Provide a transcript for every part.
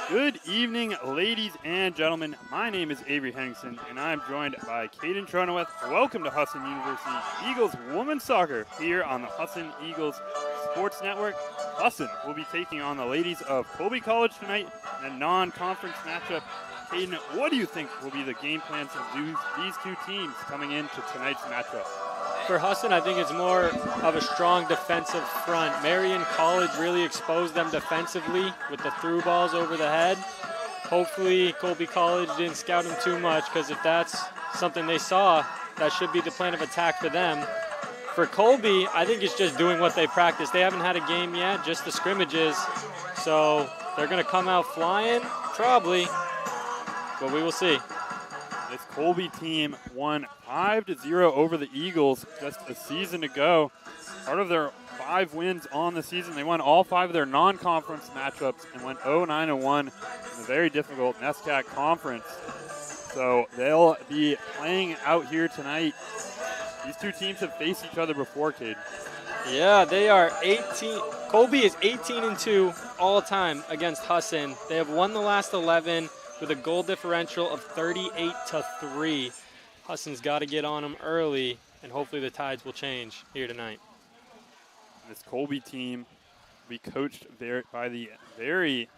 Good evening, ladies and gentlemen. My name is Avery Henningsen, and I'm joined by Caden Tronoweth. Welcome to Husson University Eagles Women's Soccer here on the Husson Eagles Sports Network. Husson will be taking on the ladies of Colby College tonight in a non-conference matchup. Caden, what do you think will be the game plans of these two teams coming into tonight's matchup? For Husson, I think it's more of a strong defensive front. Marion College really exposed them defensively with the through balls over the head. Hopefully, Colby College didn't scout them too much, because if that's something they saw, that should be the plan of attack for them. For Colby, I think it's just doing what they practice. They haven't had a game yet, just the scrimmages. So they're going to come out flying, probably, but we will see. This Colby team won 5-0 over the Eagles just a season ago. Part of their 5 wins on the season, they won all 5 of their non-conference matchups and went 0-9-1 in a very difficult NESCAC conference. So they'll be playing out here tonight. These two teams have faced each other before, Cade. Yeah, they are 18. Colby is 18-2 all time against Husson. They have won the last 11 with a goal differential of 38-3. Husson's got to get on them early, and hopefully the tides will change here tonight. This Colby team will be coached by the very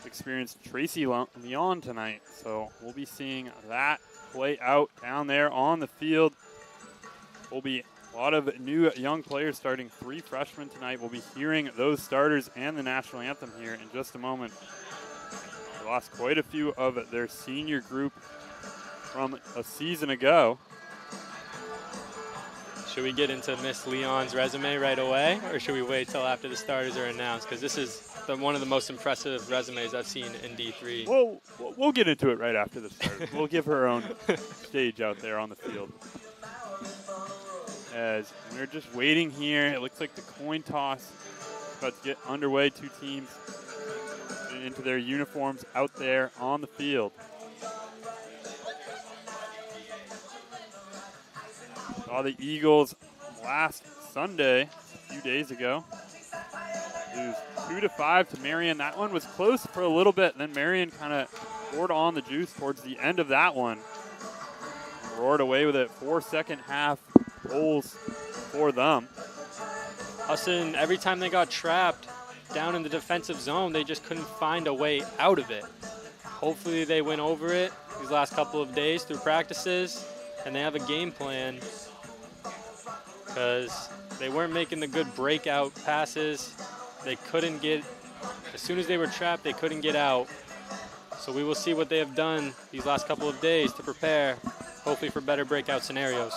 experienced Tracy Leon tonight. So we'll be seeing that play out down there on the field. We'll be a lot of new young players starting, 3 freshmen tonight. We'll be hearing those starters and the national anthem here in just a moment. They lost quite a few of their senior group from a season ago. Should we get into Miss Leon's resume right away, or should we wait till after the starters are announced? Because this is one of the most impressive resumes I've seen in D3. Well, we'll get into it right after the starters. We'll give her own stage out there on the field. As we're just waiting here, it looks like the coin toss is about to get underway. 2 teams into their uniforms out there on the field. Saw the Eagles last Sunday, a few days ago, lose 2-5 to Marion. That one was close for a little bit, and then Marion kind of poured on the juice towards the end of that one. Roared away with it. 4 second half goals for them. Husson, every time they got trapped down in the defensive zone, they just couldn't find a way out of it. Hopefully they went over it these last couple of days through practices, and they have a game plan, because they weren't making the good breakout passes. They couldn't get, as soon as they were trapped, they couldn't get out. So we will see what they have done these last couple of days to prepare, hopefully for better breakout scenarios.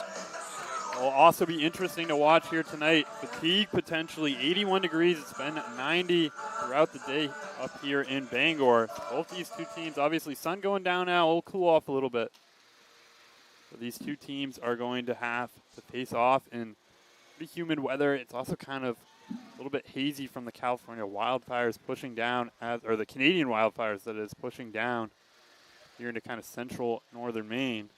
Will also be interesting to watch here tonight. Fatigue potentially 81 degrees. It's been 90 throughout the day up here in Bangor. Both these two teams, obviously sun going down now, it'll cool off a little bit. So these two teams are going to have to face off in pretty humid weather. It's also kind of a little bit hazy from the California wildfires pushing down, or the Canadian wildfires that is pushing down here into kind of central northern Maine.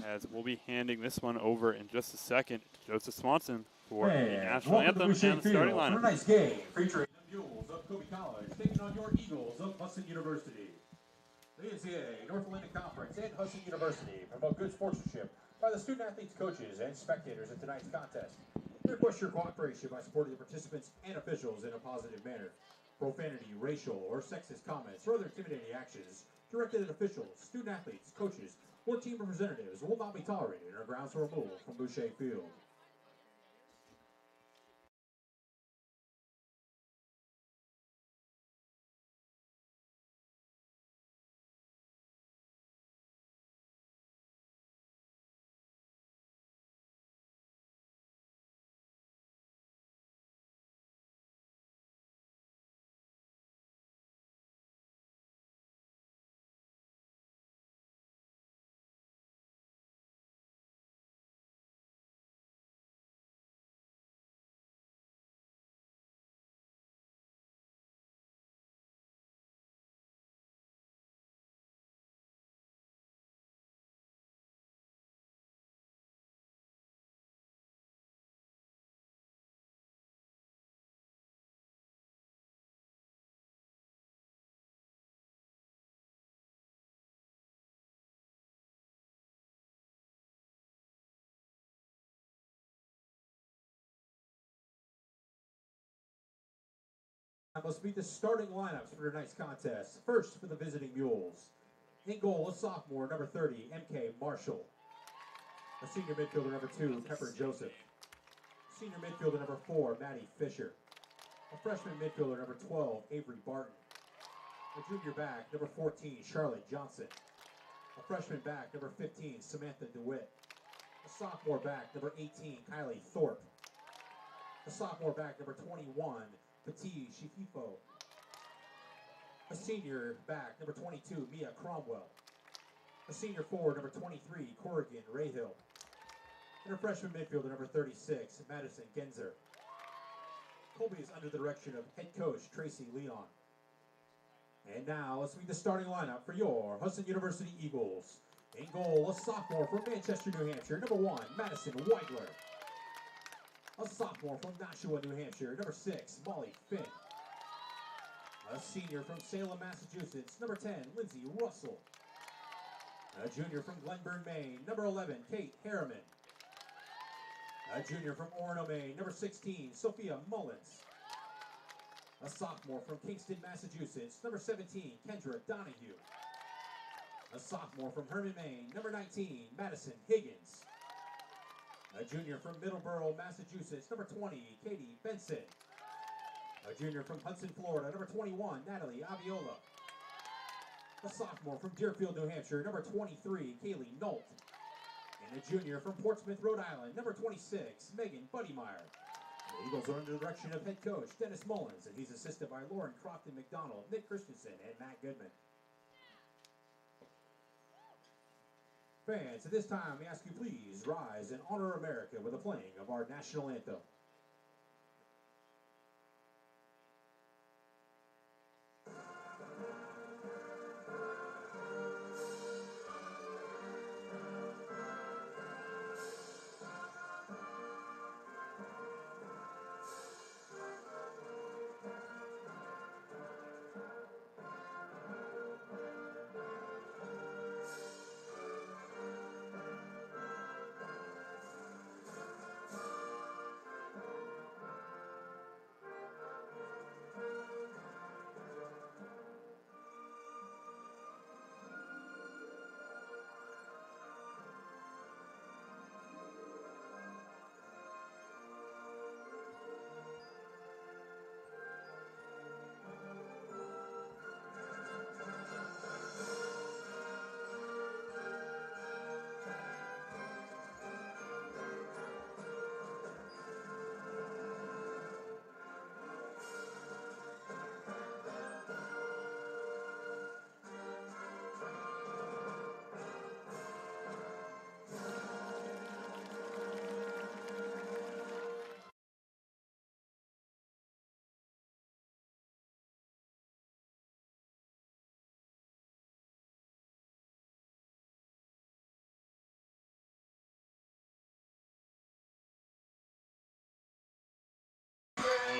As we'll be handing this one over in just a second to Joseph Swanson for the national anthem and the starting lineup. Tonight's game featuring the Mules of Colby College taking on your Eagles of Husson University. The NCAA North Atlantic Conference and Husson University promote good sportsmanship by the student athletes, coaches, and spectators at tonight's contest. We request your cooperation by supporting the participants and officials in a positive manner. Profanity, racial, or sexist comments or other intimidating actions directed at officials, student athletes, coaches, or team representatives will not be tolerated or grounds for removal from Boucher Field. Let's meet the starting lineups for tonight's contest. First for the visiting Mules. In goal, a sophomore, number 30, M.K. Marshall. A senior midfielder, number 2, Pepper Joseph. Senior midfielder, number 4, Maddie Fisher. A freshman midfielder, number 12, Avery Barton. A junior back, number 14, Charlotte Johnson. A freshman back, number 15, Samantha DeWitt. A sophomore back, number 18, Kylie Thorpe. A sophomore back, number 21, Petit Shififo. A senior back, number 22, Mia Cromwell. A senior forward, number 23, Corrigan Rayhill. And a freshman midfielder, number 36, Madison Genzer. Colby is under the direction of head coach Tracy Leon. And now, let's meet the starting lineup for your Husson University Eagles. In goal, a sophomore from Manchester, New Hampshire, number 1, Madison Weidler. A sophomore from Nashua, New Hampshire, number 6, Molly Finn. A senior from Salem, Massachusetts, number 10, Lindsay Russell. A junior from Glenburn, Maine, number 11, Kate Harriman. A junior from Orono, Maine, number 16, Sophia Mullins. A sophomore from Kingston, Massachusetts, number 17, Kendra Donahue. A sophomore from Herman, Maine, number 19, Madison Higgins. A junior from Middleborough, Massachusetts, number 20, Katie Benson. A junior from Hudson, Florida, number 21, Natalie Aviola. A sophomore from Deerfield, New Hampshire, number 23, Kaylee Nolt. And a junior from Portsmouth, Rhode Island, number 26, Megan Buddymeyer. The Eagles are under the direction of head coach Dennis Mullins, and he's assisted by Lauren Crofton McDonald, Nick Christensen, and Matt Goodman. Fans, at this time, we ask you please rise and honor America with the playing of our national anthem.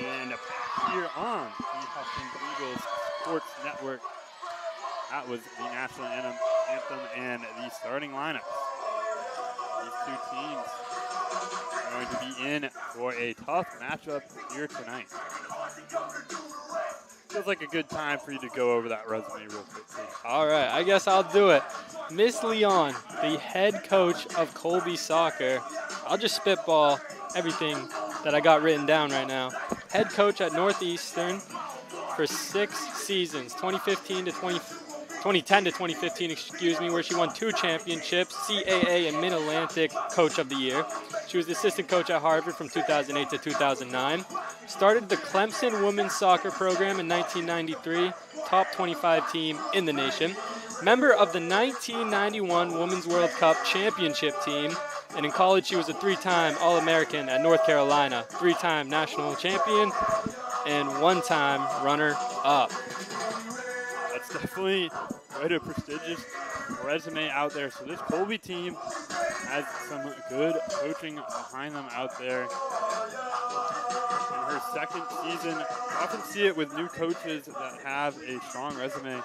And back here on the Husson Eagles Sports Network, that was the national anthem and the starting lineup. These two teams are going to be in for a tough matchup here tonight. Feels like a good time for you to go over that resume real quick. All right, I guess I'll do it. Miss Leon, the head coach of Colby Soccer. I'll just spitball everything that I got written down right now. Head coach at Northeastern for 6 seasons, 2010 to 2015, excuse me, where she won 2 championships, CAA and Mid-Atlantic Coach of the Year. She was the assistant coach at Harvard from 2008 to 2009. Started the Clemson women's soccer program in 1993, top 25 team in the nation. Member of the 1991 Women's World Cup championship team. And in college, she was a 3-time All-American at North Carolina, 3-time national champion, and 1-time runner-up. That's definitely quite a prestigious resume out there. So this Colby team has some good coaching behind them out there. In her second season, I often see it with new coaches that have a strong resume.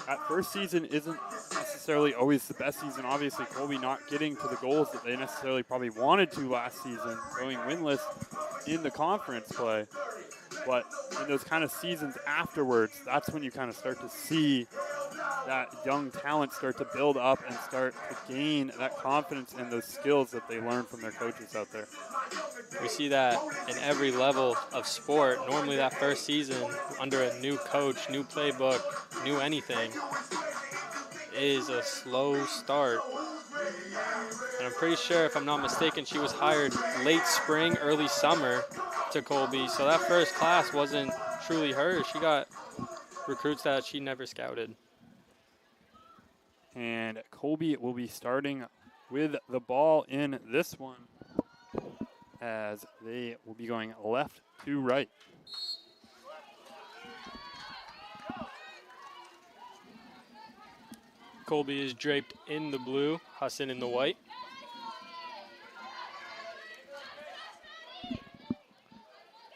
That first season isn't necessarily always the best season. Obviously, Colby not getting to the goals that they necessarily probably wanted to last season, going winless in the conference play. But in those kind of seasons afterwards, that's when you kind of start to see that young talent start to build up and start to gain that confidence and those skills that they learn from their coaches out there. We see that in every level of sport. Normally that first season under a new coach, new playbook, new anything is a slow start. And I'm pretty sure, if I'm not mistaken, she was hired late spring, early summer to Colby. So that first class wasn't truly hers. She got recruits that she never scouted. And Colby will be starting with the ball in this one, as they will be going left to right. Colby is draped in the blue, Husson in the white.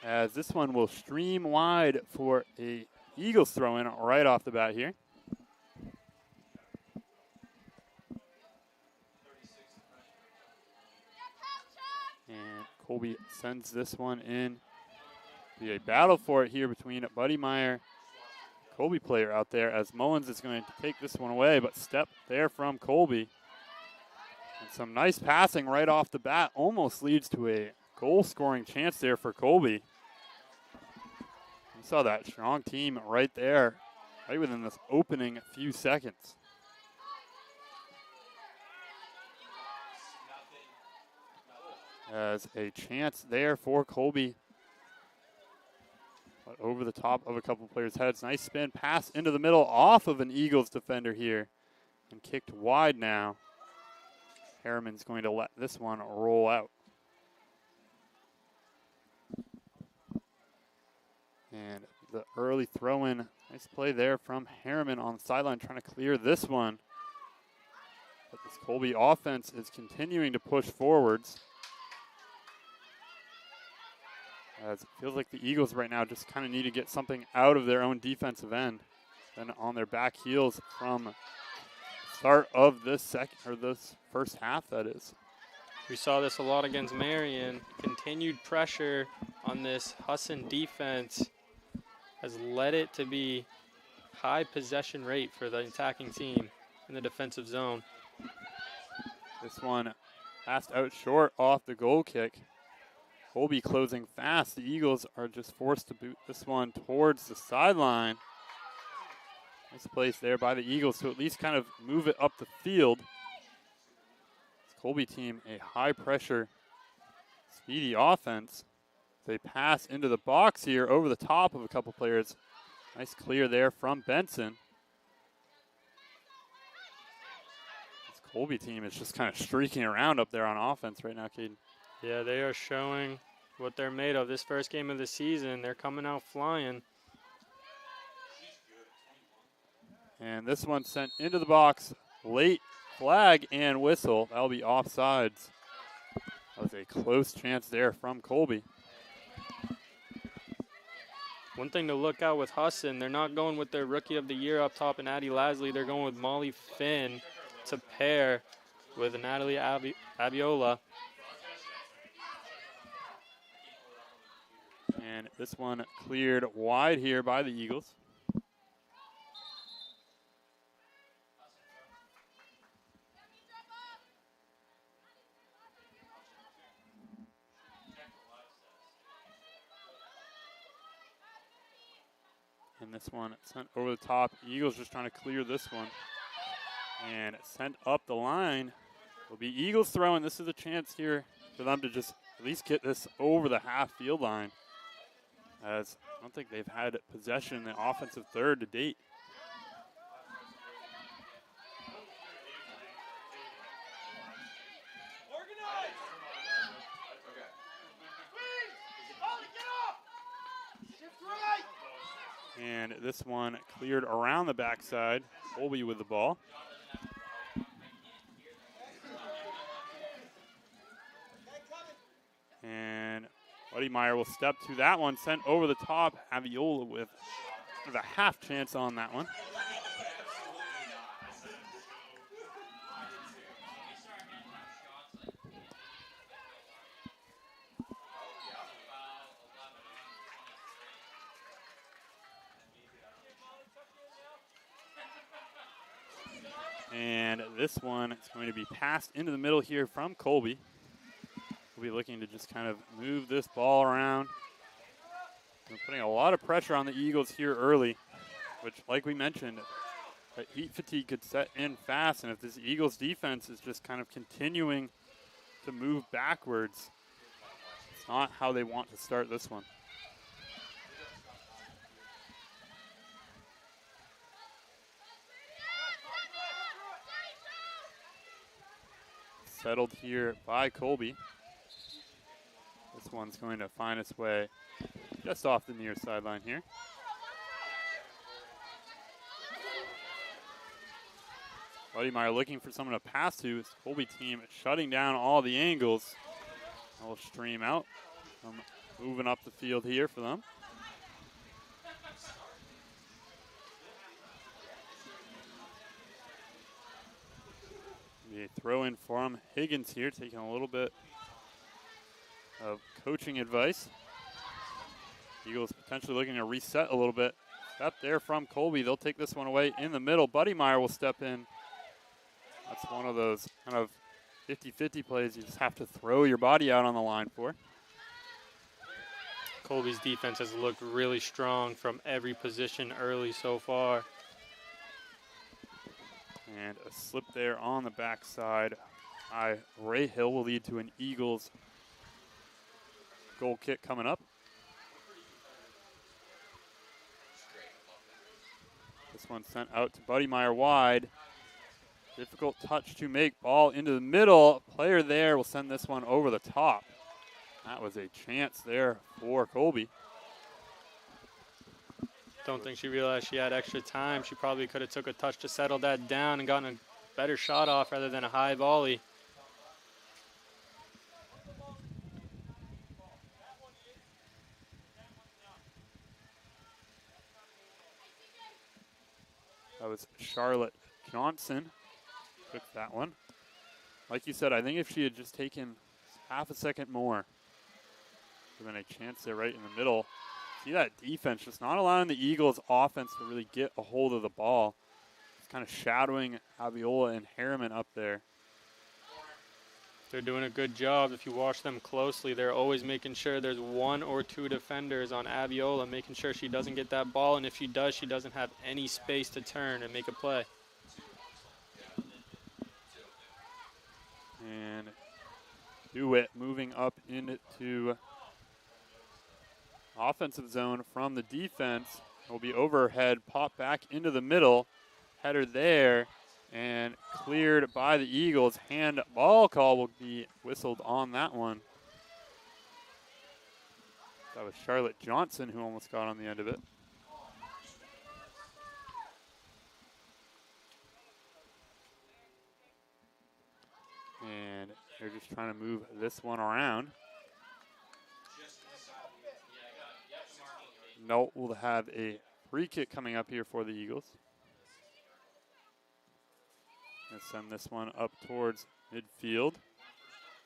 As this one will stream wide for a Eagles throw in right off the bat here. And Colby sends this one in. Be a battle for it here between Buddy Meyer, Colby player out there, as Mullins is going to take this one away, but step there from Colby. And some nice passing right off the bat almost leads to a goal scoring chance there for Colby. You saw that strong team right there, right within this opening few seconds. As a chance there for Colby. But over the top of a couple players' heads. Nice spin pass into the middle off of an Eagles defender here. And kicked wide now. Harriman's going to let this one roll out. And the early throw-in. Nice play there from Harriman on the sideline, trying to clear this one. But this Colby offense is continuing to push forwards. As it feels like the Eagles right now just kind of need to get something out of their own defensive end. Then on their back heels from the start of this first half, that is. We saw this a lot against Marion. Continued pressure on this Husson defense has led it to be high possession rate for the attacking team in the defensive zone. This one passed out short off the goal kick. Colby closing fast. The Eagles are just forced to boot this one towards the sideline. Nice place there by the Eagles to at least kind of move it up the field. This Colby team, a high pressure, speedy offense. They pass into the box here over the top of a couple players. Nice clear there from Benson. This Colby team is just kind of streaking around up there on offense right now, Caden. Yeah, they are showing what they're made of. This first game of the season, they're coming out flying. And this one sent into the box. Late flag and whistle. That'll be offsides. That was a close chance there from Colby. One thing to look out with Husson, they're not going with their Rookie of the Year up top and Addie Lasley. They're going with Molly Finn to pair with Natalie Abiola. And this one cleared wide here by the Eagles. And this one sent over the top. Eagles just trying to clear this one. And sent up the line. Will be Eagles throwing. This is a chance here for them to just at least get this over the half field line, as I don't think they've had possession in the offensive third to date. And this one cleared around the backside. Colby with the ball. And Buddy Meyer will step to that one, sent over the top. Aviola with a half chance on that one. And this one is going to be passed into the middle here from Colby. We'll be looking to just kind of move this ball around. We're putting a lot of pressure on the Eagles here early, which, like we mentioned, that heat fatigue could set in fast. And if this Eagles defense is just kind of continuing to move backwards, it's not how they want to start this one. Settled here by Colby. This one's going to find its way just off the near sideline here. Buddy Meyer looking for someone to pass to. His Colby team shutting down all the angles. A little stream out. Moving up the field here for them. A throw in from Higgins here, taking a little bit of coaching advice. Eagles potentially looking to reset a little bit. Step there from Colby. They'll take this one away in the middle. Buddy Meyer will step in. That's one of those kind of 50-50 plays you just have to throw your body out on the line for. Colby's defense has looked really strong from every position early so far. And a slip there on the backside by Ray Hill will lead to an Eagles goal kick coming up. This one sent out to Buddy Meyer wide. Difficult touch to make. Ball into the middle. Player there will send this one over the top. That was a chance there for Colby. Don't think she realized she had extra time. She probably could have took a touch to settle that down and gotten a better shot off rather than a high volley. That was Charlotte Johnson. Took that one. Like you said, I think if she had just taken half a second more, there would have been a chance there right in the middle. See that defense just not allowing the Eagles offense to really get a hold of the ball. It's kind of shadowing Aviola and Harriman up there. They're doing a good job. If you watch them closely, they're always making sure there's one or two defenders on Aviola, making sure she doesn't get that ball, and if she does, she doesn't have any space to turn and make a play. And Dewitt moving up into offensive zone from the defense. Will be overhead, pop back into the middle. Header there, and cleared by the Eagles. Handball call will be whistled on that one. That was Charlotte Johnson who almost got on the end of it. And they're just trying to move this one around. No, we'll have a free kick coming up here for the Eagles. Gonna send this one up towards midfield.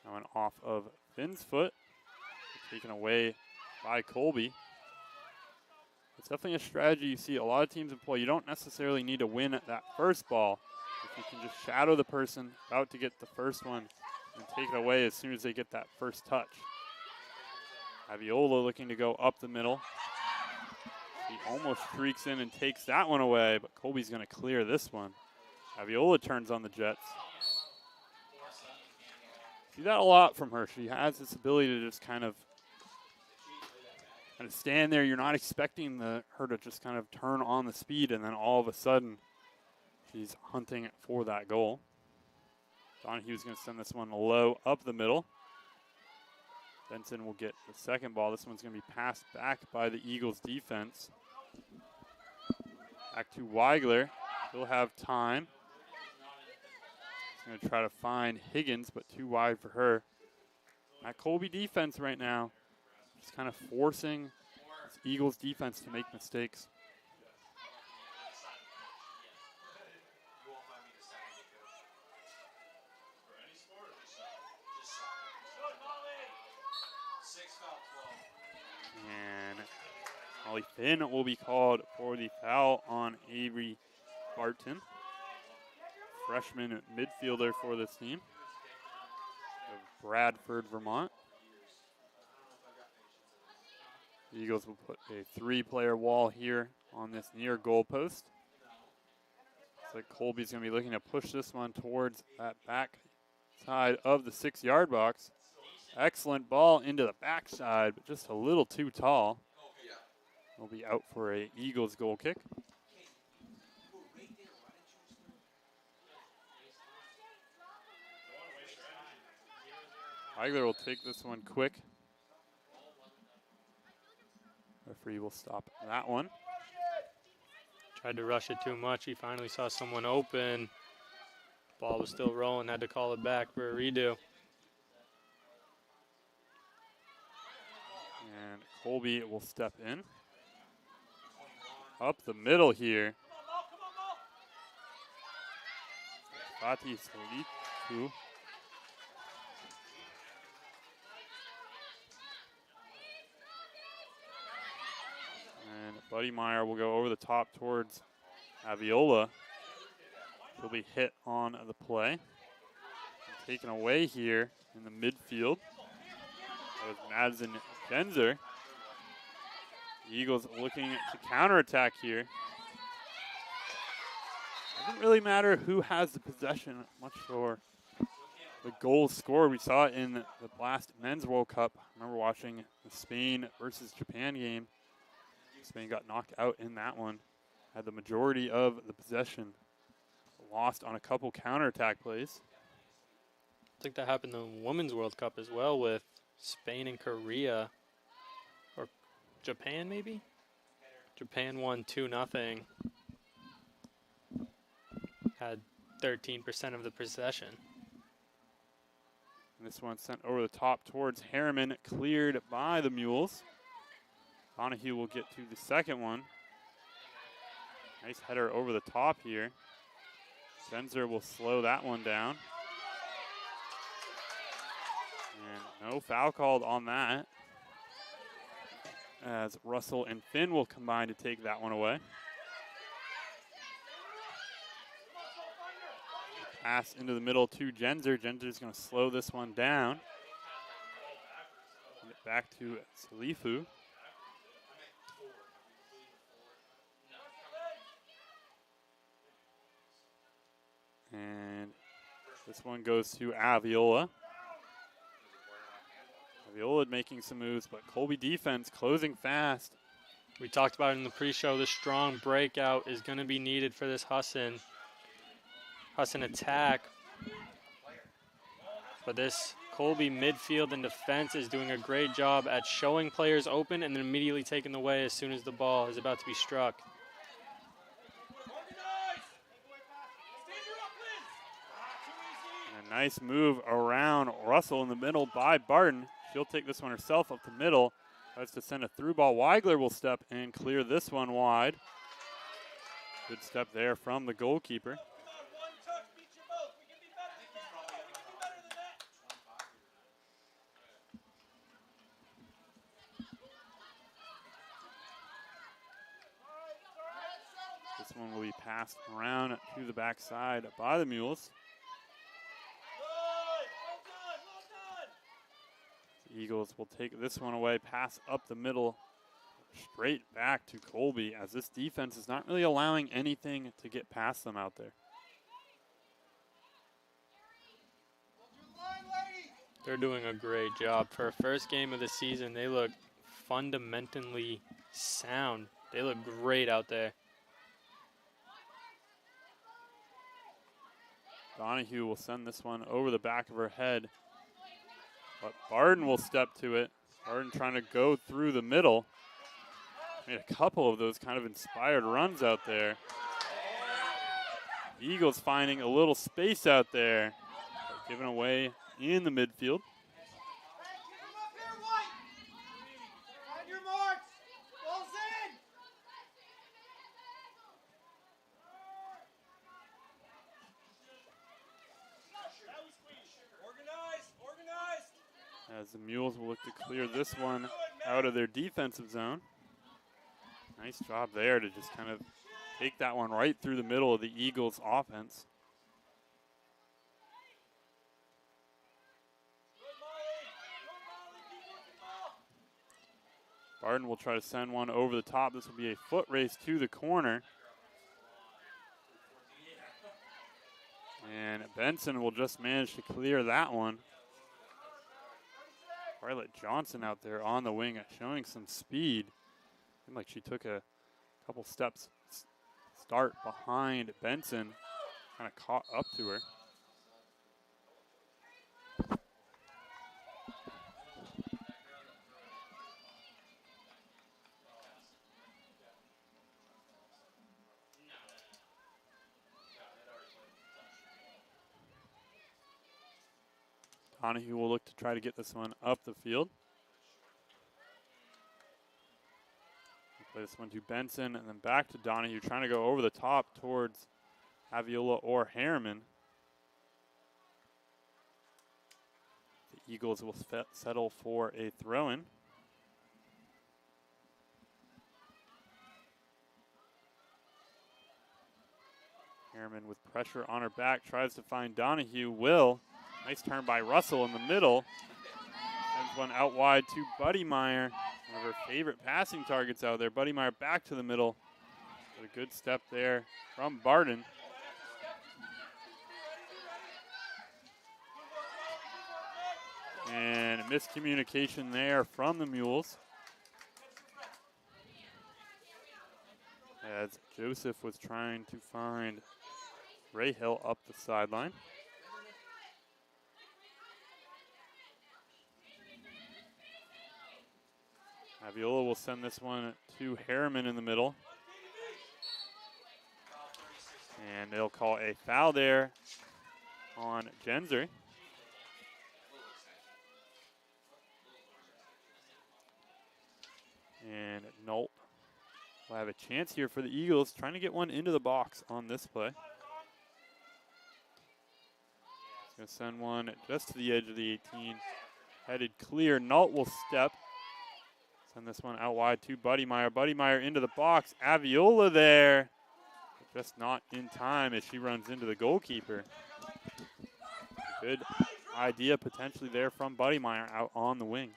That one off of Finn's foot. Taken away by Colby. It's definitely a strategy you see a lot of teams employ. You don't necessarily need to win that first ball. If you can just shadow the person about to get the first one and take it away as soon as they get that first touch. Aviola looking to go up the middle. He almost streaks in and takes that one away, but Colby's going to clear this one. Aviola turns on the Jets. See that a lot from her. She has this ability to just kind of stand there. You're not expecting her to just kind of turn on the speed, and then all of a sudden she's hunting for that goal. Donahue's going to send this one low up the middle. Benson will get the second ball. This one's going to be passed back by the Eagles defense. Back to Weigler. He'll have time. He's going to try to find Higgins, but too wide for her. That Colby defense right now is kind of forcing this Eagles defense to make mistakes. And Molly Finn will be called for the foul on Avery Barton. freshman midfielder for this team of Bradford, Vermont. The Eagles will put a 3-player wall here on this near goal post. Looks like Colby's going to be looking to push this one towards that back side of the 6-yard box. Excellent ball into the backside, but just a little too tall. Will be out for a Eagles goal kick. Eigler will take this one quick. Referee will stop that one. Tried to rush it too much. He finally saw someone open. Ball was still rolling, had to call it back for a redo. And Colby will step in. Up the middle here. Fatih Saliku. And Buddy Meyer will go over the top towards Aviola. He'll be hit on the play. And taken away here in the midfield. That was Madsen Genzer. The Eagles looking to counterattack here. Doesn't really matter who has the possession much for the goals scored. We saw it in the last Men's World Cup. I remember watching the Spain versus Japan game. Spain got knocked out in that one. Had the majority of the possession. Lost on a couple counterattack plays. I think that happened in the Women's World Cup as well with Spain and Korea. Or Japan, maybe? Japan won 2-0. Had 13% of the possession. And this one sent over the top towards Harriman, cleared by the Mules. Donahue will get to the second one. Nice header over the top here. Genzer will slow that one down. And no foul called on that, as Russell and Finn will combine to take that one away. Pass into the middle to Genzer. Genzer's going to slow this one down. Get back to Salifu. And this one goes to Aviola. Aviola making some moves, but Colby defense closing fast. We talked about it in the pre-show. The strong breakout is going to be needed for this Husson attack. But this Colby midfield and defense is doing a great job at showing players open and then immediately taking the away as soon as the ball is about to be struck. A nice move around Russell in the middle by Barton. She'll take this one herself up the middle. Tries to send a through ball. Weigler will step and clear this one wide. Good step there from the goalkeeper. This one will be passed around to the backside by the Mules. The Eagles will take this one away, pass up the middle, straight back to Colby, as this defense is not really allowing anything to get past them out there. They're doing a great job. For a first game of the season, they look fundamentally sound. They look great out there. Donahue will send this one over the back of her head. But Barden will step to it. Barden trying to go through the middle. Made a couple of those kind of inspired runs out there. Eagles finding a little space out there. Given away in the midfield. As the Mules will look to clear this one out of their defensive zone. Nice job there to just kind of take that one right through the middle of the Eagles' offense. Barden will try to send one over the top. This will be a foot race to the corner. And Benson will just manage to clear that one. Violet Johnson out there on the wing showing some speed. Seemed like she took a couple steps start behind Benson. Kind of caught up to her. Donahue will look to try to get this one up the field. Play this one to Benson and then back to Donahue, trying to go over the top towards Aviola or Harriman. The Eagles will settle for a throw-in. Harriman with pressure on her back, tries to find Donahue, will. Nice turn by Russell in the middle. Sends one out wide to Buddy Meyer, one of her favorite passing targets out there. Buddy Meyer back to the middle. Got a good step there from Barden. And a miscommunication there from the Mules, as Joseph was trying to find Ray Hill up the sideline. Aviola will send this one to Harriman in the middle. And they'll call a foul there on Genzer. And Nolt will have a chance here for the Eagles, trying to get one into the box on this play. He's going to send one just to the edge of the 18. Headed clear. Nolt will step. Send this one out wide to Buddy Meyer. Buddy Meyer into the box. Aviola there. Just not in time as she runs into the goalkeeper. Good idea potentially there from Buddy Meyer out on the wing.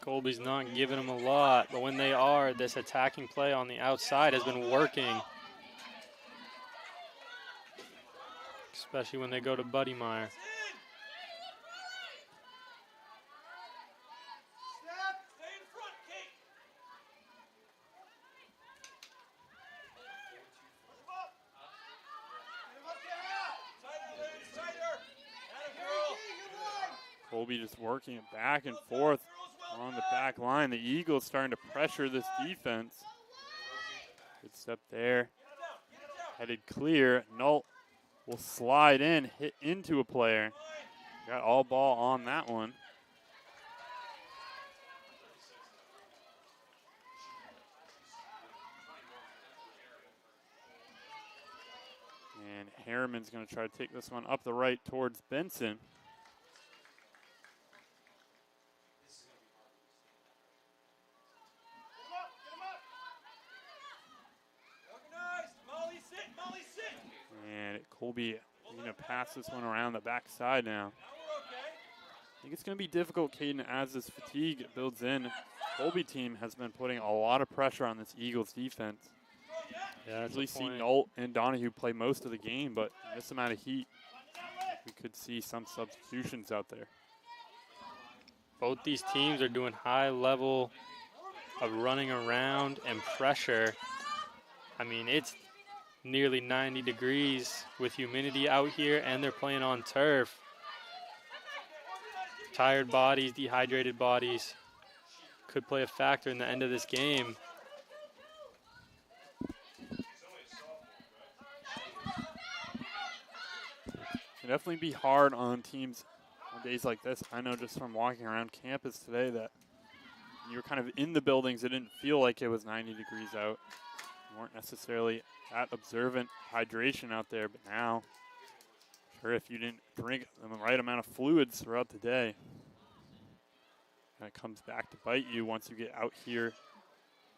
Colby's not giving them a lot, but when they are, this attacking play on the outside has been working. Especially when they go to Buddy Meyer. Colby just working it back and forth on the back line. The Eagles starting to pressure this defense. Good step there. Headed clear. Nolt will slide in, hit into a player. Got all ball on that one. And Harriman's going to try to take this one up the right towards Benson. And Colby going to pass this one around the backside now. I think it's going to be difficult, Caden, as this fatigue builds in. Colby team has been putting a lot of pressure on this Eagles defense. Yeah, usually see Nolt and Donahue play most of the game, but in this amount of heat, we could see some substitutions out there. Both these teams are doing high level of running around and pressure. I mean, it's nearly 90 degrees with humidity out here, and they're playing on turf. Tired bodies, dehydrated bodies could play a factor in the end of this game. Can definitely be hard on teams on days like this. I know just from walking around campus today that you were kind of in the buildings, it didn't feel like it was 90 degrees out. You weren't necessarily that observant hydration out there, but now, sure, if you didn't drink the right amount of fluids throughout the day, that comes back to bite you once you get out here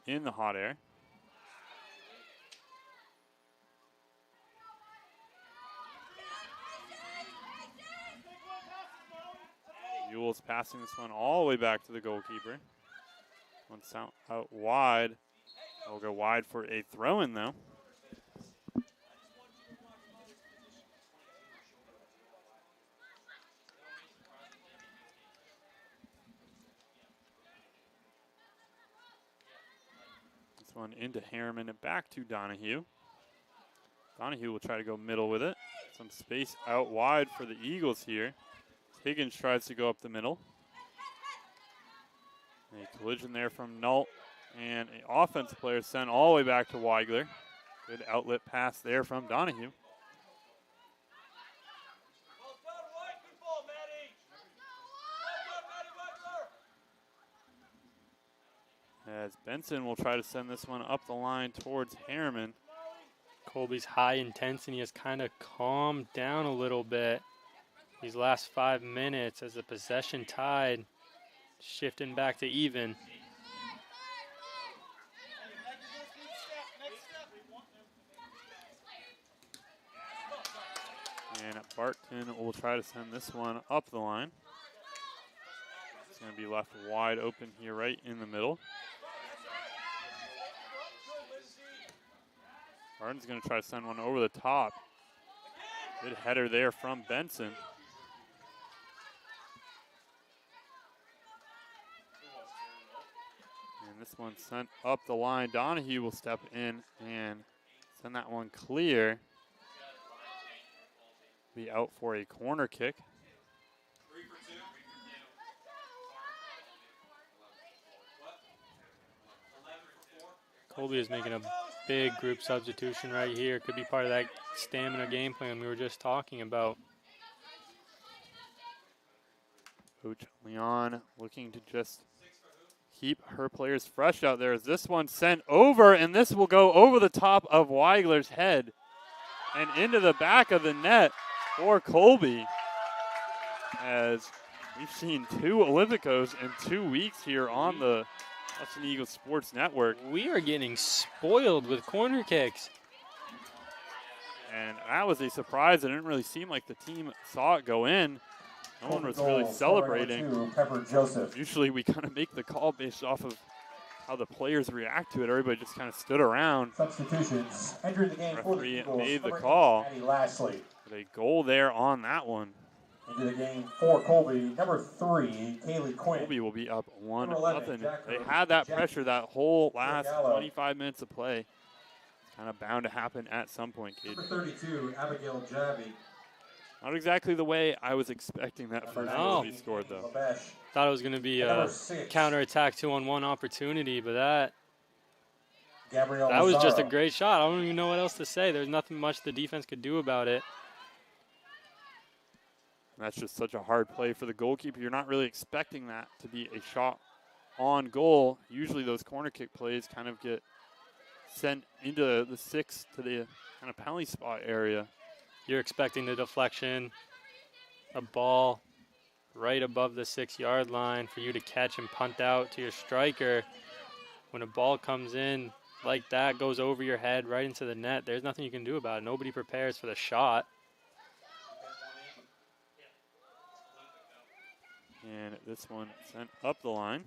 in the hot air. Mules passing this one all the way back to the goalkeeper. One's out wide. We'll go wide for a throw-in, though. This one into Harriman and back to Donahue. Donahue will try to go middle with it. Some space out wide for the Eagles here. Higgins tries to go up the middle. A collision there from Nault, and an offensive player sent all the way back to Weigler. Good outlet pass there from Donahue. As Benson will try to send this one up the line towards Harriman. Colby's high intensity has kind of calmed down a little bit these last 5 minutes as the possession tied, shifting back to even. And Barton will try to send this one up the line. It's going to be left wide open here right in the middle. Barton's going to try to send one over the top. Good header there from Benson. And this one sent up the line. Donahue will step in and send that one clear. Be out for a corner kick. Colby is making a big group substitution right here. Could be part of that stamina game plan we were just talking about. Coach Leon looking to just keep her players fresh out there. As this one sent over, and this will go over the top of Weigler's head and into the back of the net for Colby. As we've seen 2 Olympicos in 2 weeks here on the Husson Eagles Sports Network. We are getting spoiled with corner kicks. And that was a surprise. It didn't really seem like the team saw it go in. No one was really celebrating. Pepper Joseph. Usually we kind of make the call based off of how the players react to it. Everybody just kind of stood around. Substitutions. Entering the game for the Referee Eagles. made the Number call. 8, Maddie Lashley. But a goal there on that one. Into the game for Colby. Number 3, Kaylee Quinn. Colby will be up 1-0. Jack They Rose. had that Jack pressure that whole last Gallo. 25 minutes of play. It's kind of bound to happen at some point, Kate. Number 32, Abigail Javi. Not exactly the way I was expecting that first goal to be scored, though. Labesh. Thought it was going to be Number a 6, counterattack 2-on-1 opportunity, but that Gabrielle was just a Lazaro. great shot. I don't even know what else to say. There's nothing much the defense could do about it. And that's just such a hard play for the goalkeeper. You're not really expecting that to be a shot on goal. Usually those corner kick plays kind of get sent into the 6 to the kind of penalty spot area. You're expecting the deflection, a ball right above the 6-yard line for you to catch and punt out to your striker. When a ball comes in like that, goes over your head right into the net, there's nothing you can do about it. Nobody prepares for the shot. And this one sent up the line.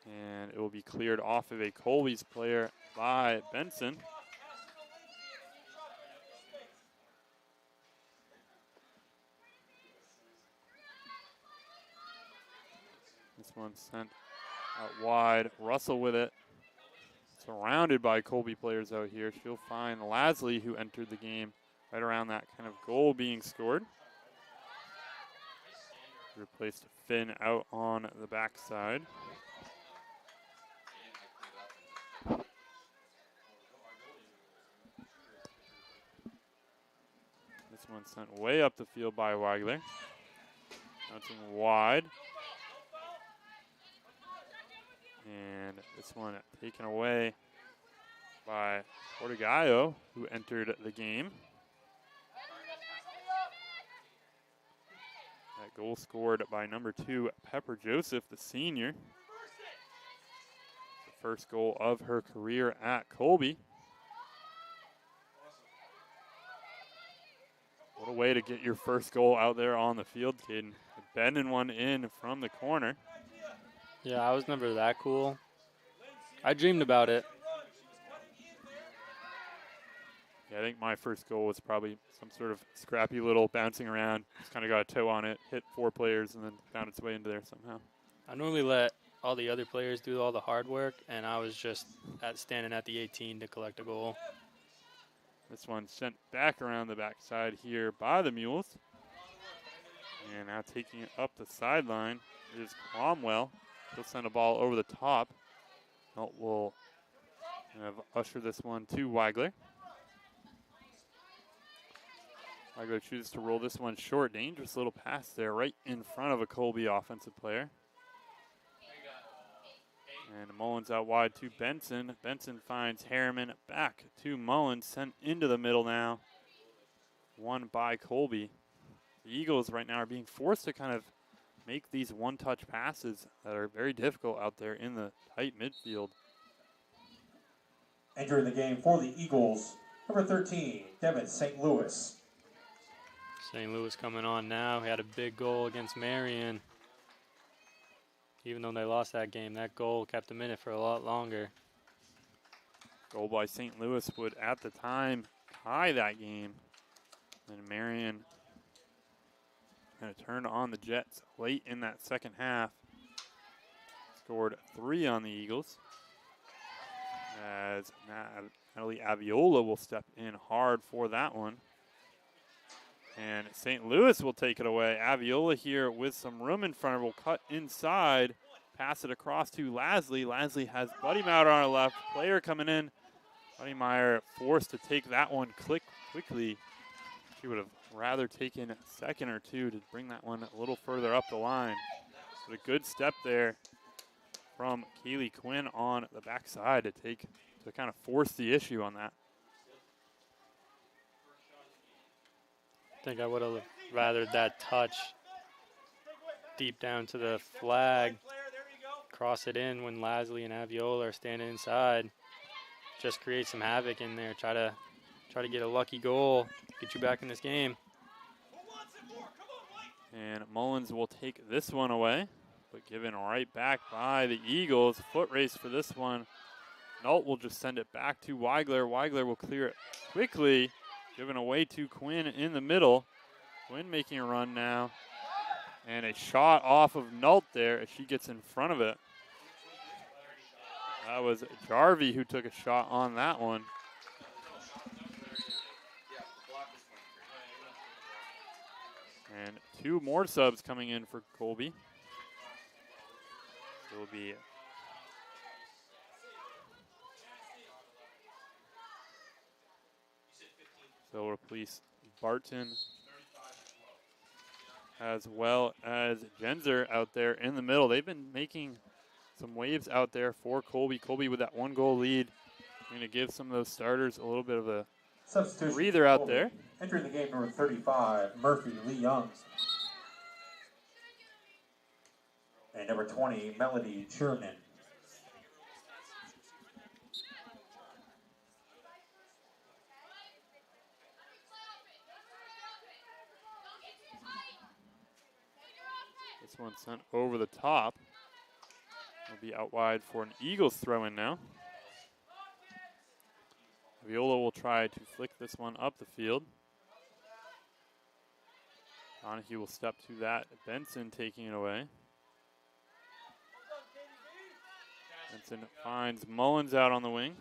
And it will be cleared off of a Colby's player by Benson. This one sent out wide. Russell with it. Surrounded by Colby players out here. She'll find Lasley, who entered the game right around that kind of goal being scored. Replaced Finn out on the backside. This one sent way up the field by Weigler. Bouncing wide. And this one taken away by Portigallo, who entered the game. That goal scored by number 2, Pepper Joseph, the senior. The first goal of her career at Colby. What a way to get your first goal out there on the field, Caden. Bending one in from the corner. Yeah, I was never that cool. I dreamed about it. Yeah, I think my first goal was probably some sort of scrappy little bouncing around. Just kind of got a toe on it, hit 4 players, and then found its way into there somehow. I normally let all the other players do all the hard work, and I was just standing at the 18 to collect a goal. This one sent back around the backside here by the Mules. And now taking it up the sideline is Cromwell. He'll send a ball over the top. Will usher this one to Weigler. Weigler chooses to roll this one short. Dangerous little pass there right in front of a Colby offensive player. And Mullins out wide to Benson. Benson finds Harriman back to Mullins. Sent into the middle now. Won by Colby. The Eagles right now are being forced to kind of make these one-touch passes that are very difficult out there in the tight midfield. Entering the game for the Eagles, number 13, Devin St. Louis. St. Louis coming on now. He had a big goal against Marion. Even though they lost that game, that goal kept them in it for a lot longer. Goal by St. Louis would, at the time, tie that game. And Marion kind of turned on the Jets late in that second half. Scored 3 on the Eagles. As Natalie Aviola will step in hard for that one. And St. Louis will take it away. Aviola here with some room in front of her will cut inside. Pass it across to Lasley. Lasley has Buddy Mauder on her left. Player coming in. Buddy Meyer forced to take that one quickly. She would have rather taken a second or two to bring that one a little further up the line. But a good step there from Kaylee Quinn on the backside to kind of force the issue on that. I think I would have rathered that touch deep down to the flag. Cross it in when Lasley and Aviola are standing inside. Just create some havoc in there. Try to get a lucky goal. Get you back in this game. And Mullins will take this one away, but given right back by the Eagles. Foot race for this one. Nault will just send it back to Weigler. Weigler will clear it quickly. Given away to Quinn in the middle. Quinn making a run now. And a shot off of Nault there as she gets in front of it. That was Jarvie who took a shot on that one. And 2 more subs coming in for Colby. It will be so replace Barton as well as Genzer out there in the middle. They've been making some waves out there for Colby. Colby with that 1-goal lead. Going to give some of those starters a little bit of a breather out there. Entering the game, number 35, Murphy Lee Young. And number 20, Melody Chernin. This one sent over the top. Will be out wide for an Eagles throw-in now. Viola will try to flick this one up the field. Donahue will step to that. Benson taking it away. Benson finds Mullins out on the wing.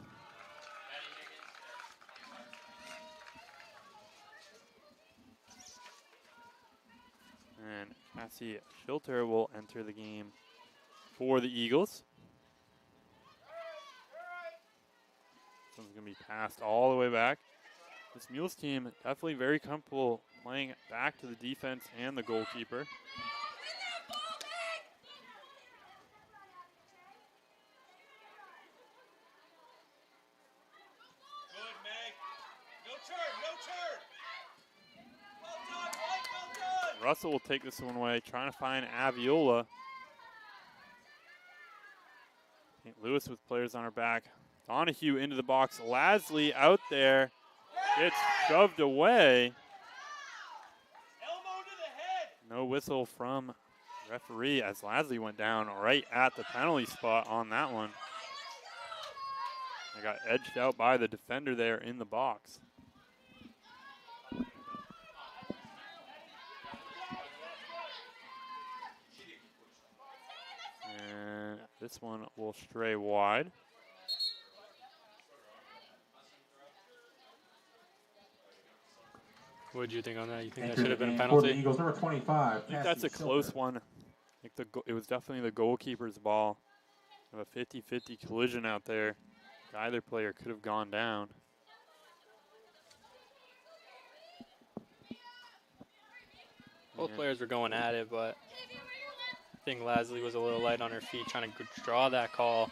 And Cassie Schilter will enter the game for the Eagles. This one's going to be passed all the way back. This Mules team definitely very comfortable playing back to the defense and the goalkeeper. Russell will take this one away, trying to find Aviola. St. Louis with players on her back. Donahue into the box. Lasley out there. Gets shoved away. no whistle from referee as Lasley went down right at the penalty spot on that one. They got edged out by the defender there in the box. And this one will stray wide. What did you think on that? You think that should have been a penalty? For the Eagles, number 25. I think that's a close one. I think it was definitely the goalkeeper's ball. Of a 50-50 collision out there. Either player could have gone down. Both players were going at it, but I think Lasley was a little light on her feet trying to draw that call.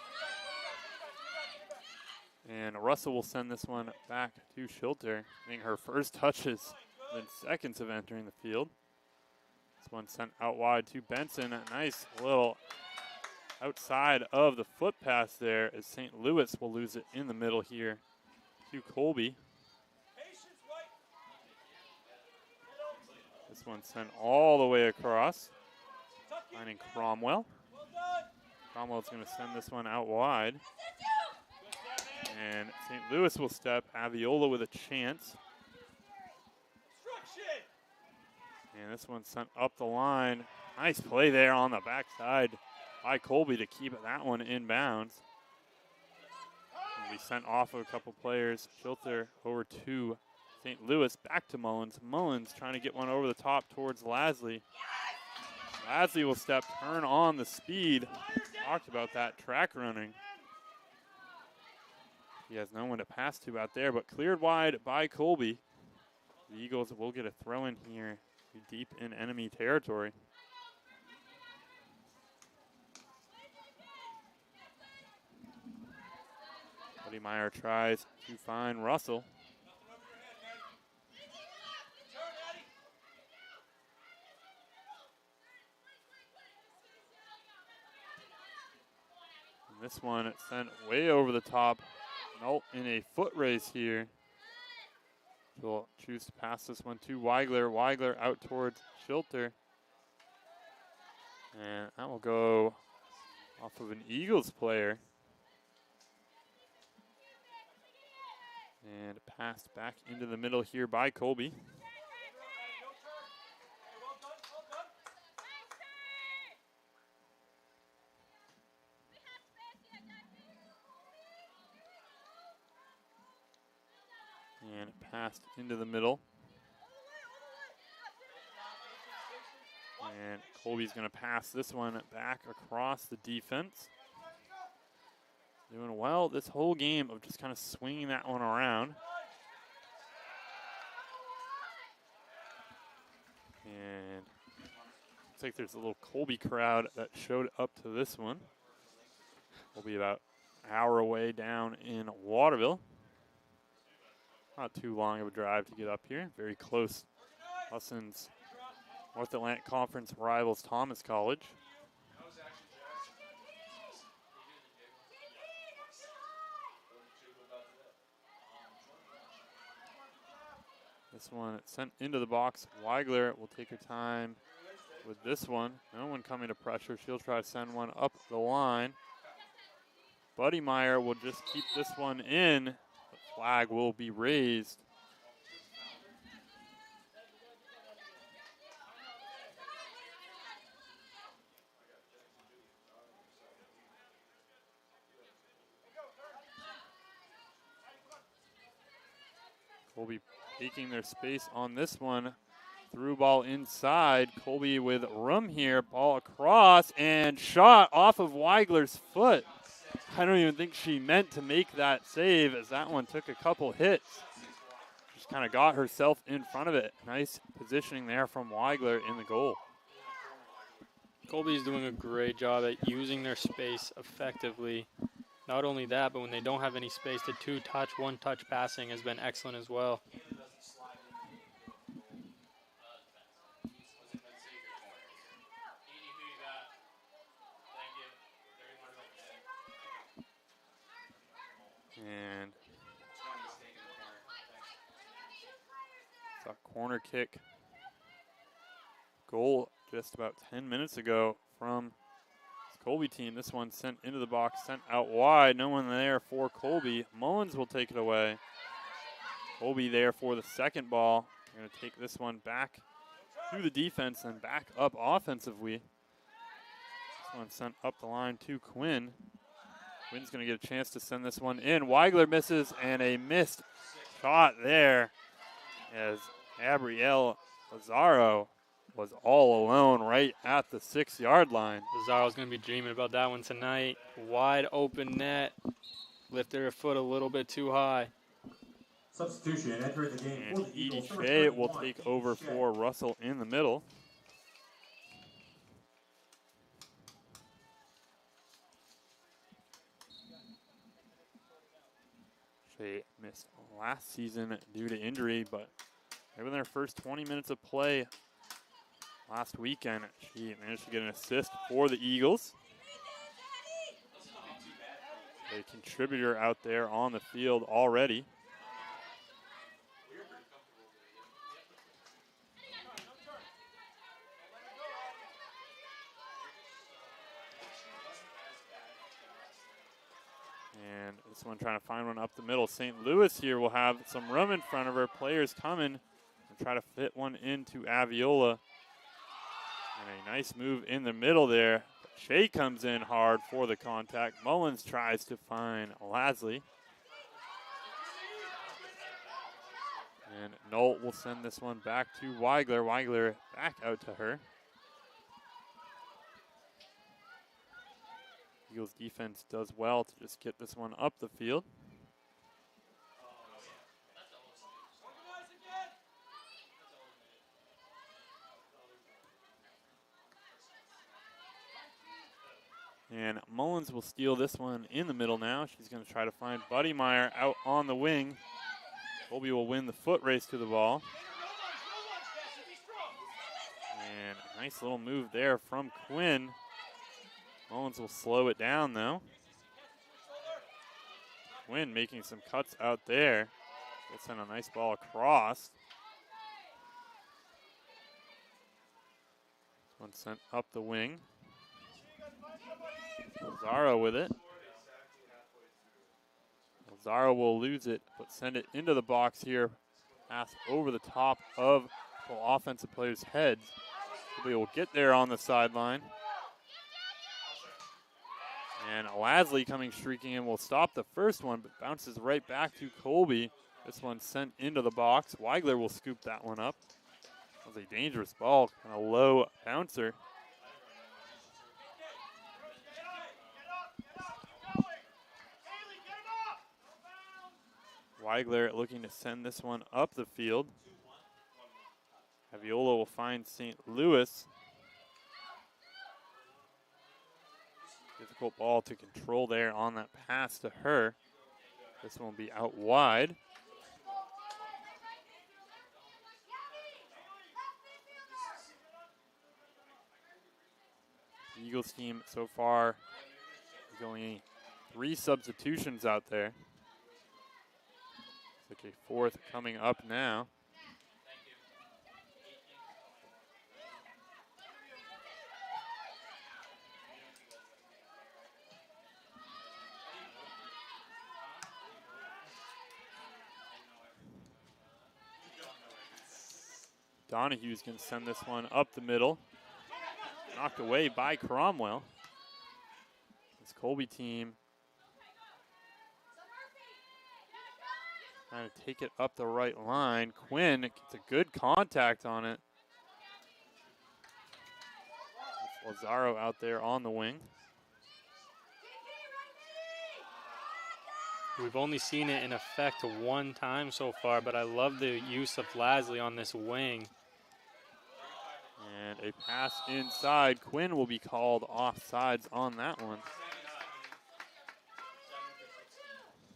And Russell will send this one back to Schilter. I think her first touches within seconds of entering the field. This one sent out wide to Benson. A nice little outside of the foot pass there as St. Louis will lose it in the middle here to Colby. This one sent all the way across, finding Cromwell. Cromwell's going to send this one out wide. And St. Louis will step. Aviola with a chance. And this one sent up the line. Nice play there on the backside by Colby to keep that one in bounds. And we sent off a couple players. Schilter over to St. Louis, back to Mullins. Mullins trying to get one over the top towards Lasley. Lasley will step, turn on the speed. Talked about that track running. He has no one to pass to out there, but cleared wide by Colby. The Eagles will get a throw in here deep in enemy territory. Buddy Meyer tries to find Russell. And this one it's sent way over the top. Nope, in a foot race here. She'll choose to pass this one to Weigler. Weigler out towards Schilter. And that will go off of an Eagles player. And passed back into the middle here by Colby. And passed into the middle. And Colby's going to pass this one back across the defense. Doing well this whole game of just kind of swinging that one around. And looks like there's a little Colby crowd that showed up to this one. We'll be about an hour away down in Waterville. Not too long of a drive to get up here. Very close. Husson's North Atlantic Conference rivals Thomas College. This one sent into the box. Weigler will take her time with this one. No one coming to pressure. She'll try to send one up the line. Buddy Meyer will just keep this one in. The flag will be raised. Colby taking their space on this one. Through ball inside. Colby with room here. Ball across and shot off of Weigler's foot. I don't even think she meant to make that save as that one took a couple hits. Just kind of got herself in front of it. Nice positioning there from Weigler in the goal. Colby's doing a great job at using their space effectively. Not only that, but when they don't have any space, the two-touch, one-touch passing has been excellent as well. And it's a corner kick. Goal just about 10 minutes ago from this Colby team. This one sent into the box, sent out wide. No one there for Colby. Mullins will take it away. Colby there for the second ball. They're going to take this one back to the defense and back up offensively. This one sent up the line to Quinn. Quinn's going to get a chance to send this one in. Weigler misses, and a missed shot there as Gabrielle Lazaro was all alone right at the 6-yard line. Lazaro's going to be dreaming about that one tonight. Wide open net. Lifted her foot a little bit too high. Substitution entering the game. And Edie Shea will take over for Russell in the middle. Shea missed last season due to injury, but in their first 20 minutes of play last weekend, she managed to get an assist for the Eagles. A contributor out there on the field already. And this one trying to find one up the middle. St. Louis here will have some room in front of her. Players coming and try to fit one into Aviola. And a nice move in the middle there. Shea comes in hard for the contact. Mullins tries to find Lasley. And Nolt will send this one back to Weigler. Weigler back out to her. Eagles defense does well to just get this one up the field. And Mullins will steal this one in the middle now. She's going to try to find Buddy Meyer out on the wing. Colby will win the foot race to the ball. And a nice little move there from Quinn. Mullins will slow it down though. Quinn making some cuts out there. We'll send a nice ball across. This one sent up the wing. Lazaro with it. Lazaro will lose it, but send it into the box here. Pass over the top of the offensive players' heads. Colby will get there on the sideline. And Lasley coming streaking in will stop the first one, but bounces right back to Colby. This one sent into the box. Weigler will scoop that one up. That was a dangerous ball, kind of low bouncer. Weigler looking to send this one up the field. Aviola will find St. Louis. Difficult ball to control there on that pass to her. This one will be out wide. The Eagles team so far is only 3 substitutions out there. Looks like a 4th coming up now. Donahue's going to send this one up the middle. Knocked away by Cromwell. This Colby team trying to take it up the right line. Quinn gets a good contact on it. It's Lazaro out there on the wing. We've only seen it in effect 1 time so far, but I love the use of Lasley on this wing. And a pass inside. Quinn will be called offsides on that one.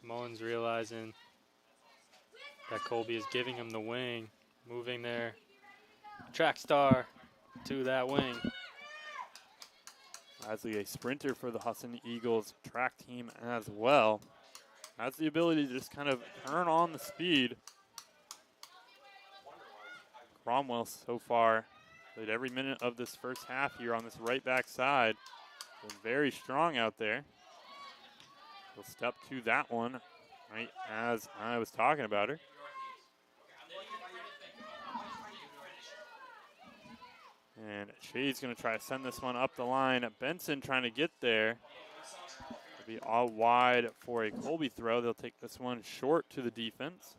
Mullins realizing that Colby is giving him the wing, moving their track star to that wing. Lasley, a sprinter for the Husson Eagles track team as well. Has the ability to just kind of turn on the speed. Cromwell so far Played every minute of this first half here on this right back side. Been very strong out there. He'll step to that one right as I was talking about her. And Shade's going to try to send this one up the line. Benson trying to get there. It'll be all wide for a Colby throw. They'll take this one short to the defense.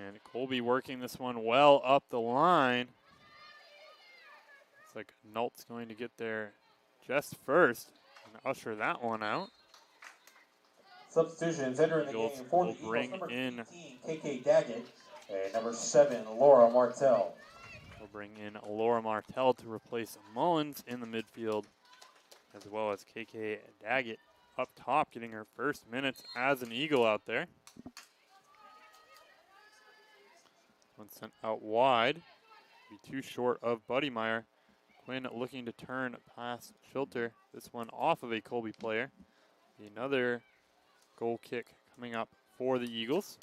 And Colby working this one well up the line. Looks like Nolt's going to get there just first and usher that one out. Substitutions entering the game for the Eagles, bring number in 18, KK Daggett, and number 7, Laura Martell. We'll bring in Laura Martell to replace Mullins in the midfield, as well as KK Daggett up top, getting her first minutes as an Eagle out there. One sent out wide. Be too short of Buddy Meyer. Quinn looking to turn past Schilter. This one off of a Colby player. Another goal kick coming up for the Eagles.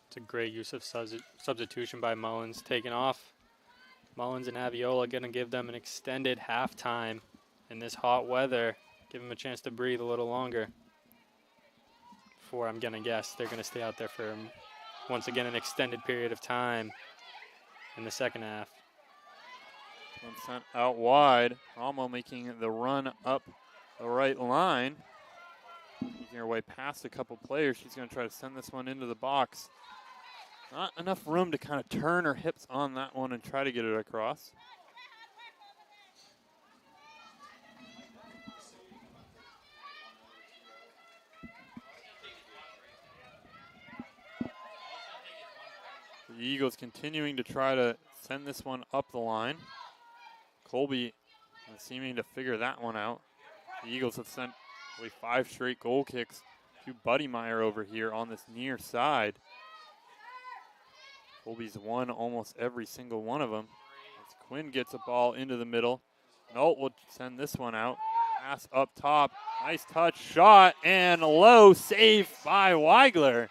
It's a great use of substitution by Mullins. Taking off. Mullins and Aviola going to give them an extended halftime in this hot weather. Give them a chance to breathe a little longer. Before, I'm going to guess, they're going to stay out there for, once again, an extended period of time in the second half. One sent out wide. Rommel making the run up the right line. Making her way past a couple players. She's going to try to send this one into the box. Not enough room to kind of turn her hips on that one and try to get it across. The Eagles continuing to try to send this one up the line. Colby seeming to figure that one out. The Eagles have sent away 5 straight goal kicks to Buddy Meyer over here on this near side. Colby's won almost every single one of them. As Quinn gets a ball into the middle. Nolt will send this one out. Pass up top. Nice touch, shot, and low save by Weigler.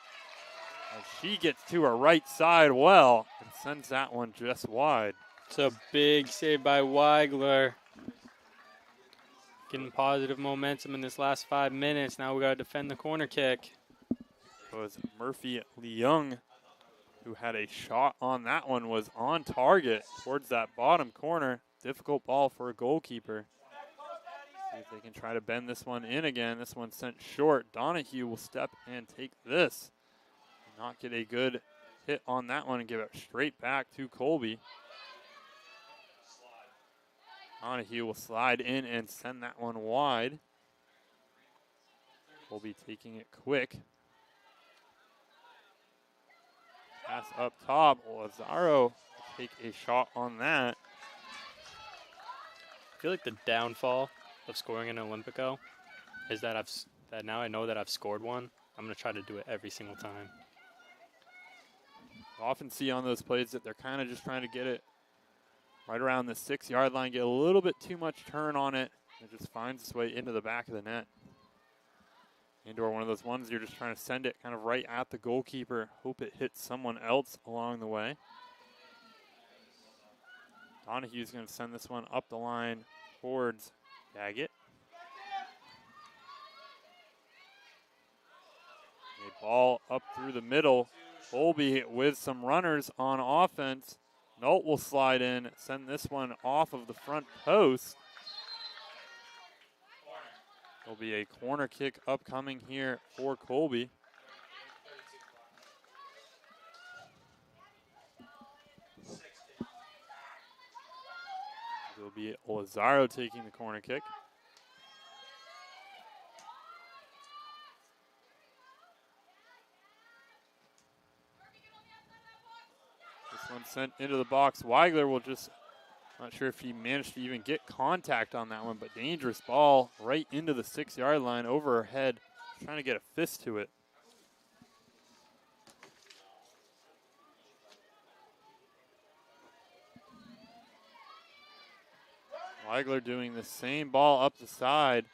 As she gets to her right side well and sends that one just wide. It's a big save by Weigler. Getting positive momentum in this last 5 minutes. Now we got to defend the corner kick. It was Murphy Leung who had a shot on that one, was on target towards that bottom corner. Difficult ball for a goalkeeper. See if they can try to bend this one in again. This one sent short. Donahue will step and take this. Not get a good hit on that one and give it straight back to Colby. Donahue will slide in and send that one wide. Colby taking it quick. Pass up top. Lazaro take a shot on that. I feel like the downfall of scoring an Olympico is that now I know that I've scored one. I'm going to try to do it every single time. I often see on those plays that they're kind of just trying to get it right around the 6-yard line, get a little bit too much turn on it. It just finds its way into the back of the net. And/or one of those ones you're just trying to send it kind of right at the goalkeeper, hope it hits someone else along the way. Donahue's going to send this one up the line towards Daggett. A ball up through the middle. Colby with some runners on offense. Nolt will slide in, send this one off of the front post. There'll be a corner kick upcoming here for Colby. It'll be Lazaro taking the corner kick. This one sent into the box. Weigler will just Not sure if he managed to even get contact on that one, but dangerous ball right into the 6-yard line over her head, trying to get a fist to it. Weigler doing the same ball up the side.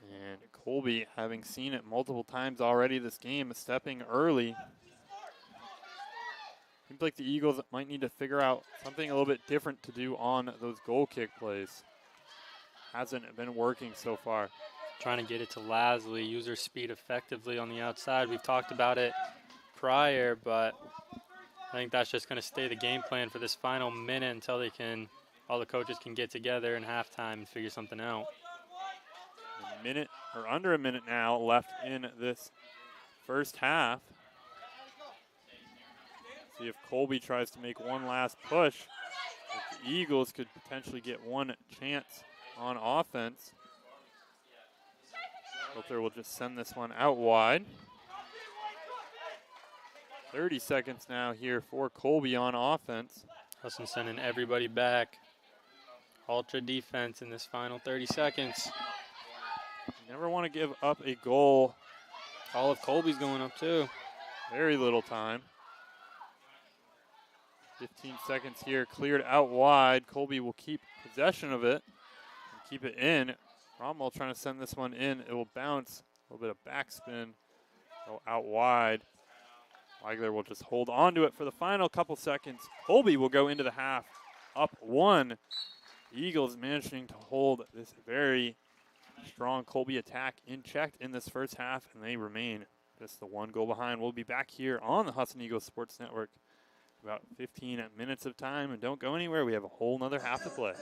And Colby, having seen it multiple times already this game, stepping early. Seems like the Eagles might need to figure out something a little bit different to do on those goal kick plays. Hasn't been working so far. Trying to get it to Lasley, use her speed effectively on the outside. We've talked about it prior, but I think that's just going to stay the game plan for this final minute until all the coaches can get together in halftime and figure something out. A minute, or under a minute now, left in this first half. See if Colby tries to make one last push. The Eagles could potentially get one chance on offense. Filter will just send this one out wide. 30 seconds now here for Colby on offense. Husson sending everybody back. Ultra defense in this final 30 seconds. You never want to give up a goal. All of Colby's going up too. Very little time. 15 seconds here, cleared out wide. Colby will keep possession of it and keep it in. Rommel trying to send this one in. It will bounce. A little bit of backspin. Go out wide. Weigler will just hold on to it for the final couple seconds. Colby will go into the half up 1. The Eagles managing to hold this very strong Colby attack in check in this first half, and they remain just the 1 goal behind. We'll be back here on the Husson Eagles Sports Network. About 15 minutes of time, and don't go anywhere. We have a whole nother half to play.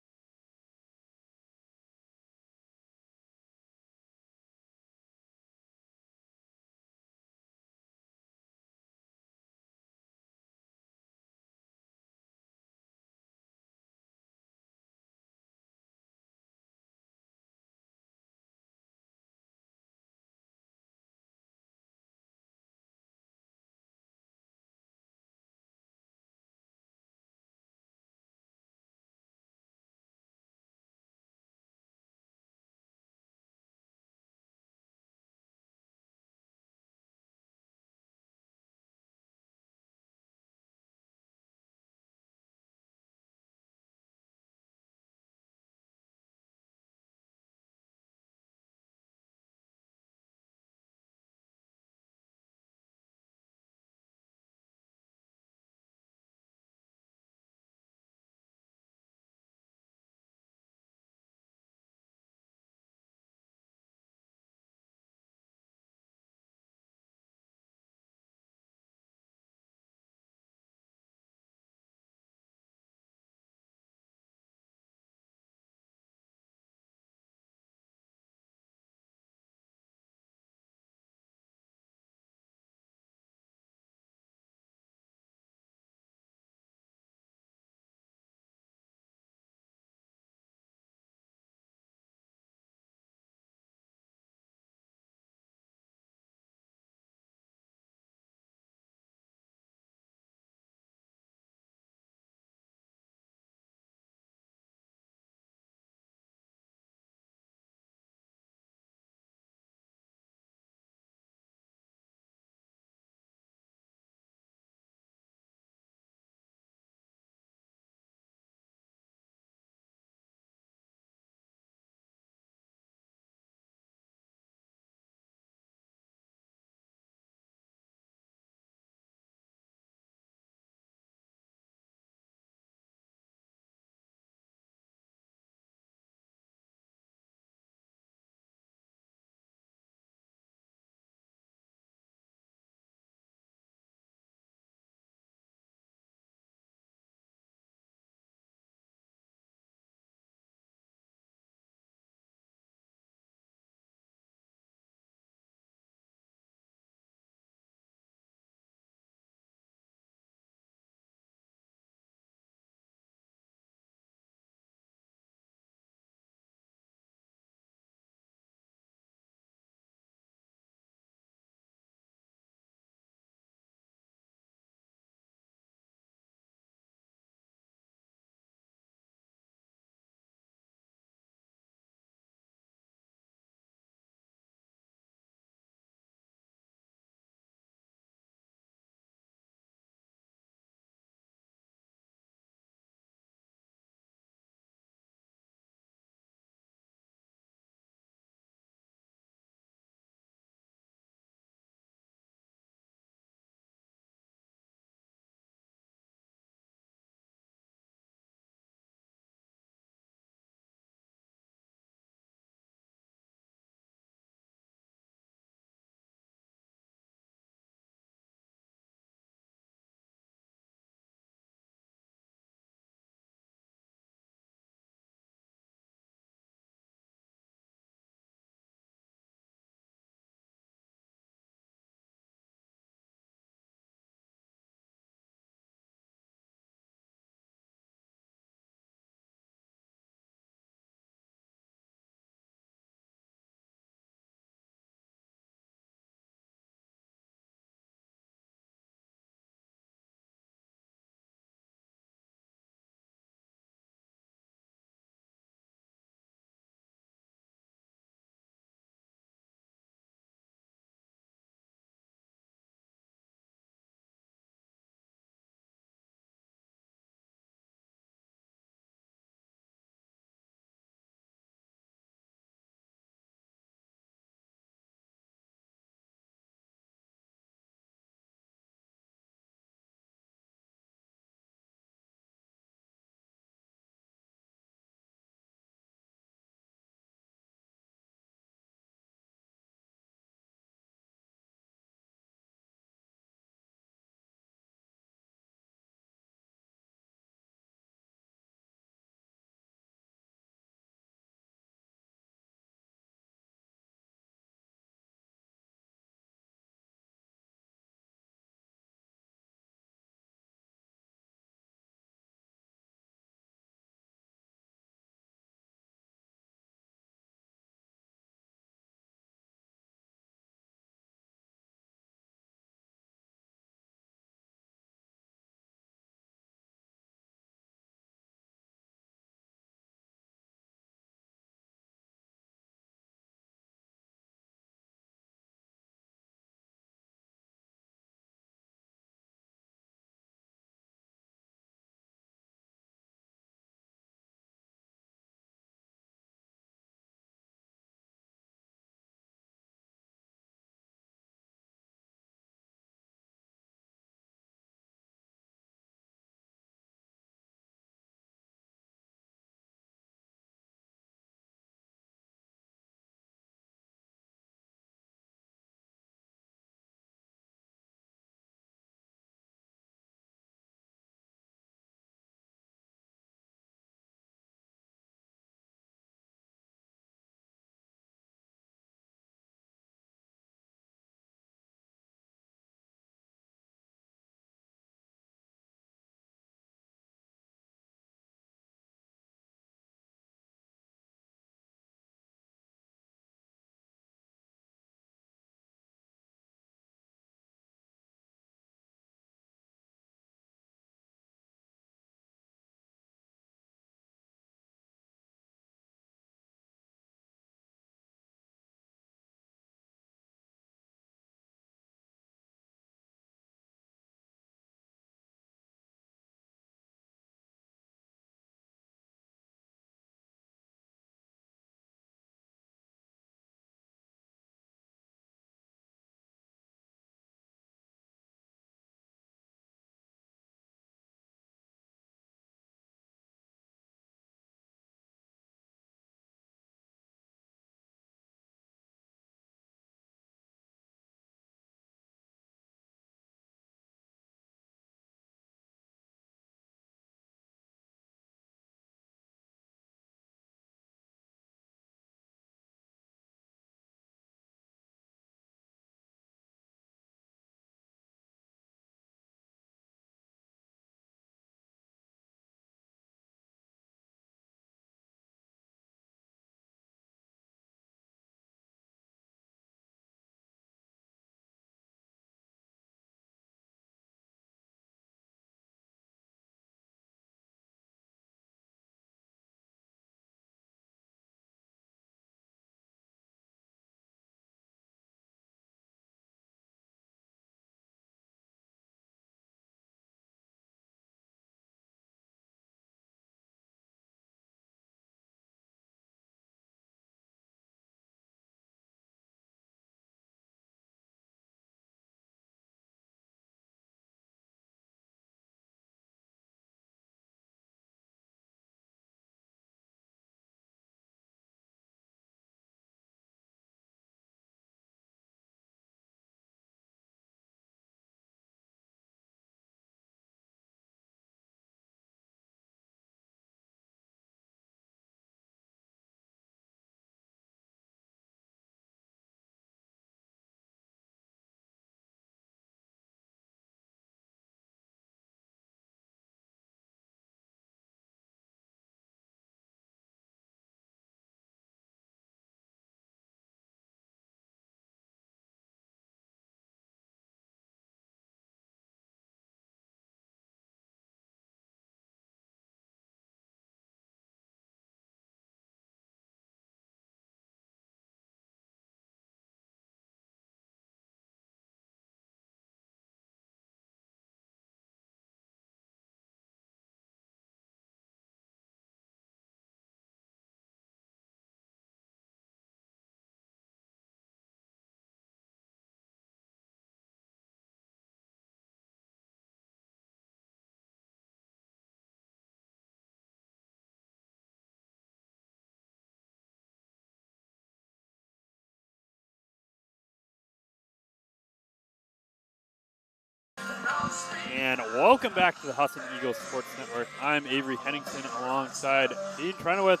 And welcome back to the Husson Eagles Sports Network. I'm Avery Henningsen alongside Dean Trenowith.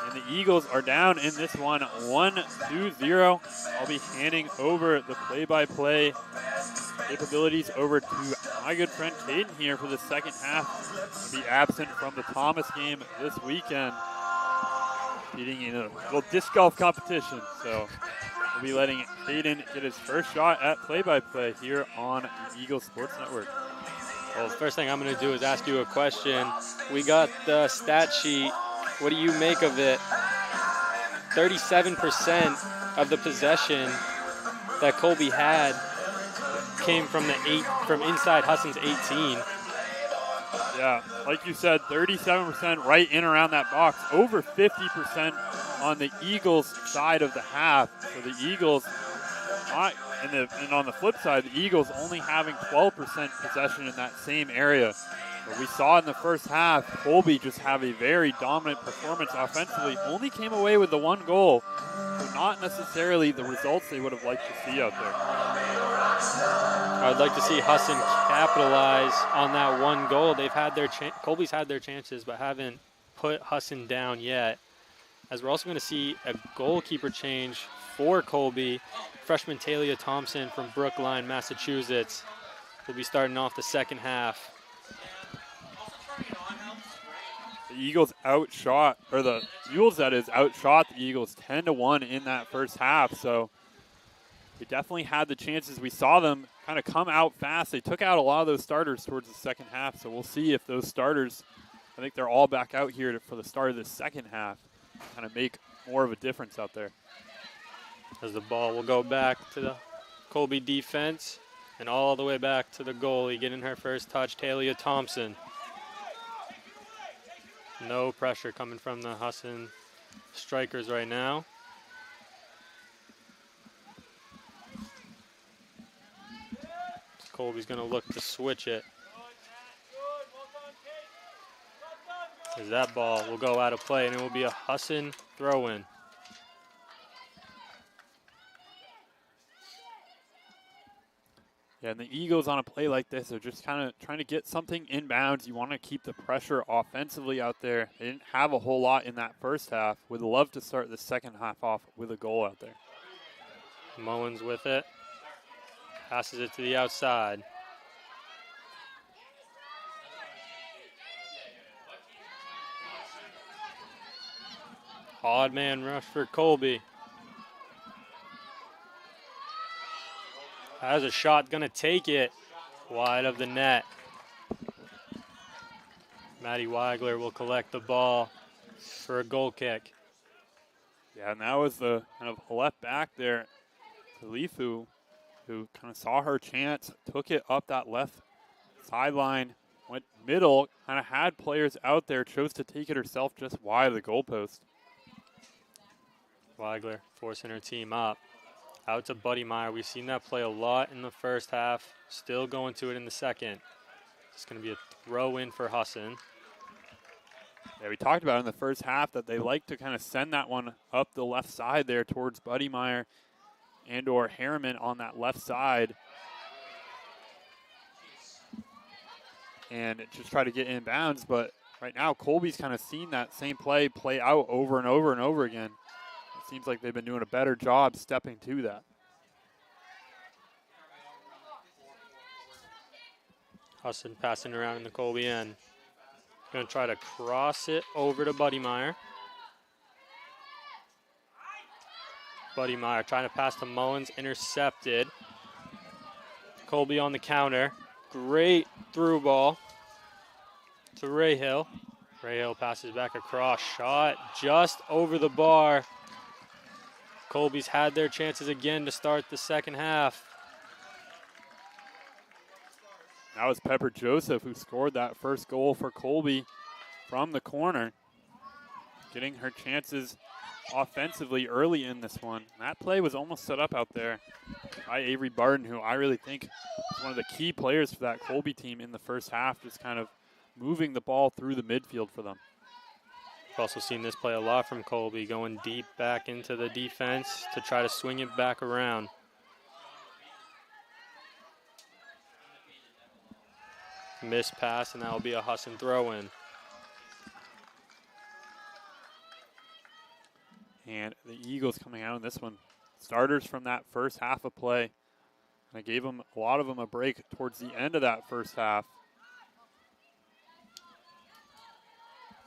And the Eagles are down in this one 1-2-0. I'll be handing over the play-by-play capabilities over to my good friend Caden here for the second half. He'll be absent from the Thomas game this weekend, competing in a little disc golf competition. So we'll be letting Caden get his first shot at play-by-play here on the Eagles Sports Network. Well, the first thing I'm going to do is ask you a question. We got the stat sheet. What do you make of it? 37% of the possession that Colby had came from inside Husson's 18. Yeah, like you said, 37% right in around that box. Over 50% on the Eagles side of the half. So the Eagles, and on the flip side, the Eagles only having 12% possession in that same area. But we saw in the first half, Colby just have a very dominant performance offensively. Only came away with the one goal. So not necessarily the results they would have liked to see out there. I would like to see Husson capitalize on that one goal. They've had their Colby's had their chances, but haven't put Husson down yet. As we're also going to see a goalkeeper change for Colby. Freshman Talia Thompson from Brookline, Massachusetts, will be starting off the second half. The Eagles outshot the Eagles 10-1 in that first half. So they definitely had the chances. We saw them kind of come out fast. They took out a lot of those starters towards the second half. So we'll see if those starters, I think they're all back out here for the start of the second half, kind of make more of a difference out there. As the ball will go back to the Colby defense and all the way back to the goalie, getting her first touch, Talia Thompson. No pressure coming from the Husson strikers right now. Colby's going to look to switch it. As that ball will go out of play, and it will be a Husson throw-in. Yeah, and the Eagles on a play like this are just kind of trying to get something inbounds. You want to keep the pressure offensively out there. They didn't have a whole lot in that first half. Would love to start the second half off with a goal out there. Mullins with it. Passes it to the outside. Odd man rush for Colby. Has a shot, gonna take it wide of the net. Maddie Weigler will collect the ball for a goal kick. Yeah, and that was the kind of left back there, Khalifu, who kind of saw her chance, took it up that left sideline, went middle, kind of had players out there, chose to take it herself just wide of the goalpost. Weigler forcing her team up. Out to Buddy Meyer. We've seen that play a lot in the first half. Still going to it in the second. It's going to be a throw-in for Husson. Yeah, we talked about in the first half that they like to kind of send that one up the left side there towards Buddy Meyer and or Harriman on that left side. And just try to get inbounds. But right now, Colby's kind of seen that same play out over and over and over again. Seems like they've been doing a better job stepping to that. Husson passing around in the Colby end. Going to try to cross it over to Buddy Meyer. Buddy Meyer trying to pass to Mullins, intercepted. Colby on the counter. Great through ball to Rahill. Rahill passes back across. Shot just over the bar. Colby's had their chances again to start the second half. That was Pepper Joseph who scored that first goal for Colby from the corner, getting her chances offensively early in this one. That play was almost set up out there by Avery Barton, who I really think is one of the key players for that Colby team in the first half, just kind of moving the ball through the midfield for them. We've also seen this play a lot from Colby, going deep back into the defense to try to swing it back around. Missed pass, and that will be a Husson throw-in. And the Eagles coming out in this one. Starters from that first half of play. And I gave them, a lot of them, a break towards the end of that first half.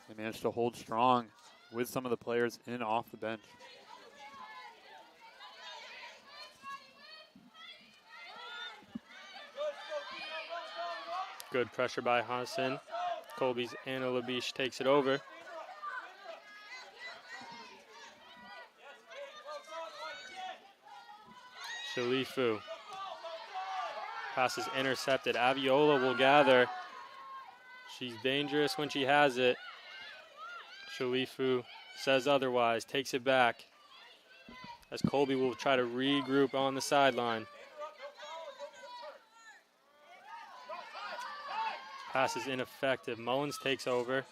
They managed to hold strong with some of the players in off the bench. Good pressure by Husson. Colby's Anna Labiche takes it over. Shalifu. Pass is intercepted. Aviola will gather. She's dangerous when she has it. Shalifu says otherwise, takes it back. As Colby will try to regroup on the sideline. Pass is ineffective. Mullins takes over.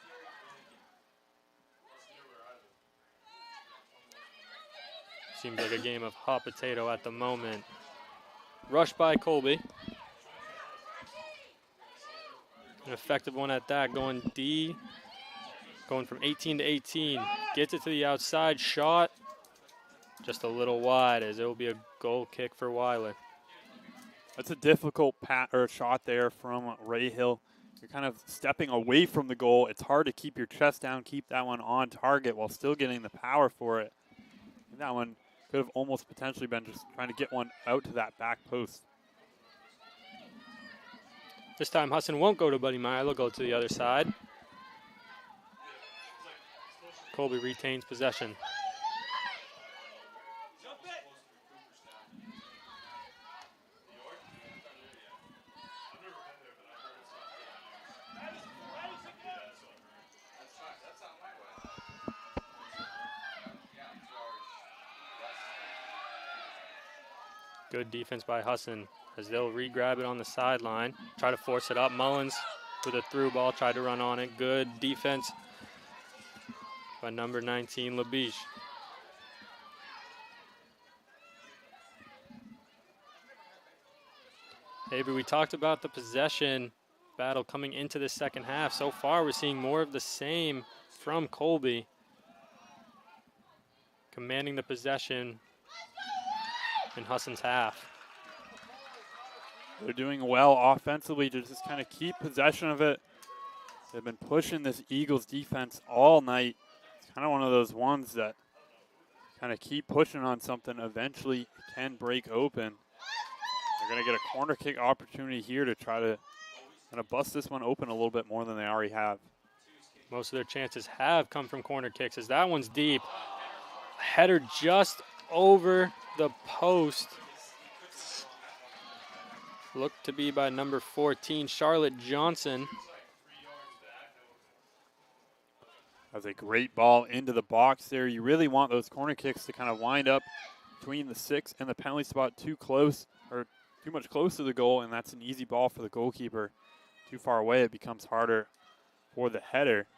Seems like a game of hot potato at the moment. Rush by Colby. An effective one at that, going D. Going from 18 to 18. Gets it to the outside, shot. Just a little wide, as it will be a goal kick for Weiler. That's a difficult shot there from Ray Hill. You're kind of stepping away from the goal. It's hard to keep your chest down, keep that one on target while still getting the power for it. And that one could have almost potentially been just trying to get one out to that back post. This time Husson won't go to Buddy Meyer, they'll go to the other side. Colby retains possession. Good defense by Husson as they'll re-grab it on the sideline. Try to force it up. Mullins with a through ball, tried to run on it. Good defense by number 19, Labiche. Avery, we talked about the possession battle coming into the second half. So far, we're seeing more of the same from Colby. Commanding the possession in Husson's half. They're doing well offensively to just kind of keep possession of it. They've been pushing this Eagles defense all night. It's kind of one of those ones that kind of keep pushing on something, eventually can break open. They're going to get a corner kick opportunity here to try to kind of bust this one open a little bit more than they already have. Most of their chances have come from corner kicks as that one's deep. Header just over the post. Looked to be by number 14, Charlotte Johnson. That's a great ball into the box there. You really want those corner kicks to kind of wind up between the 6 and the penalty spot too close, or too much close to the goal, and that's an easy ball for the goalkeeper. Too far away, it becomes harder for the header.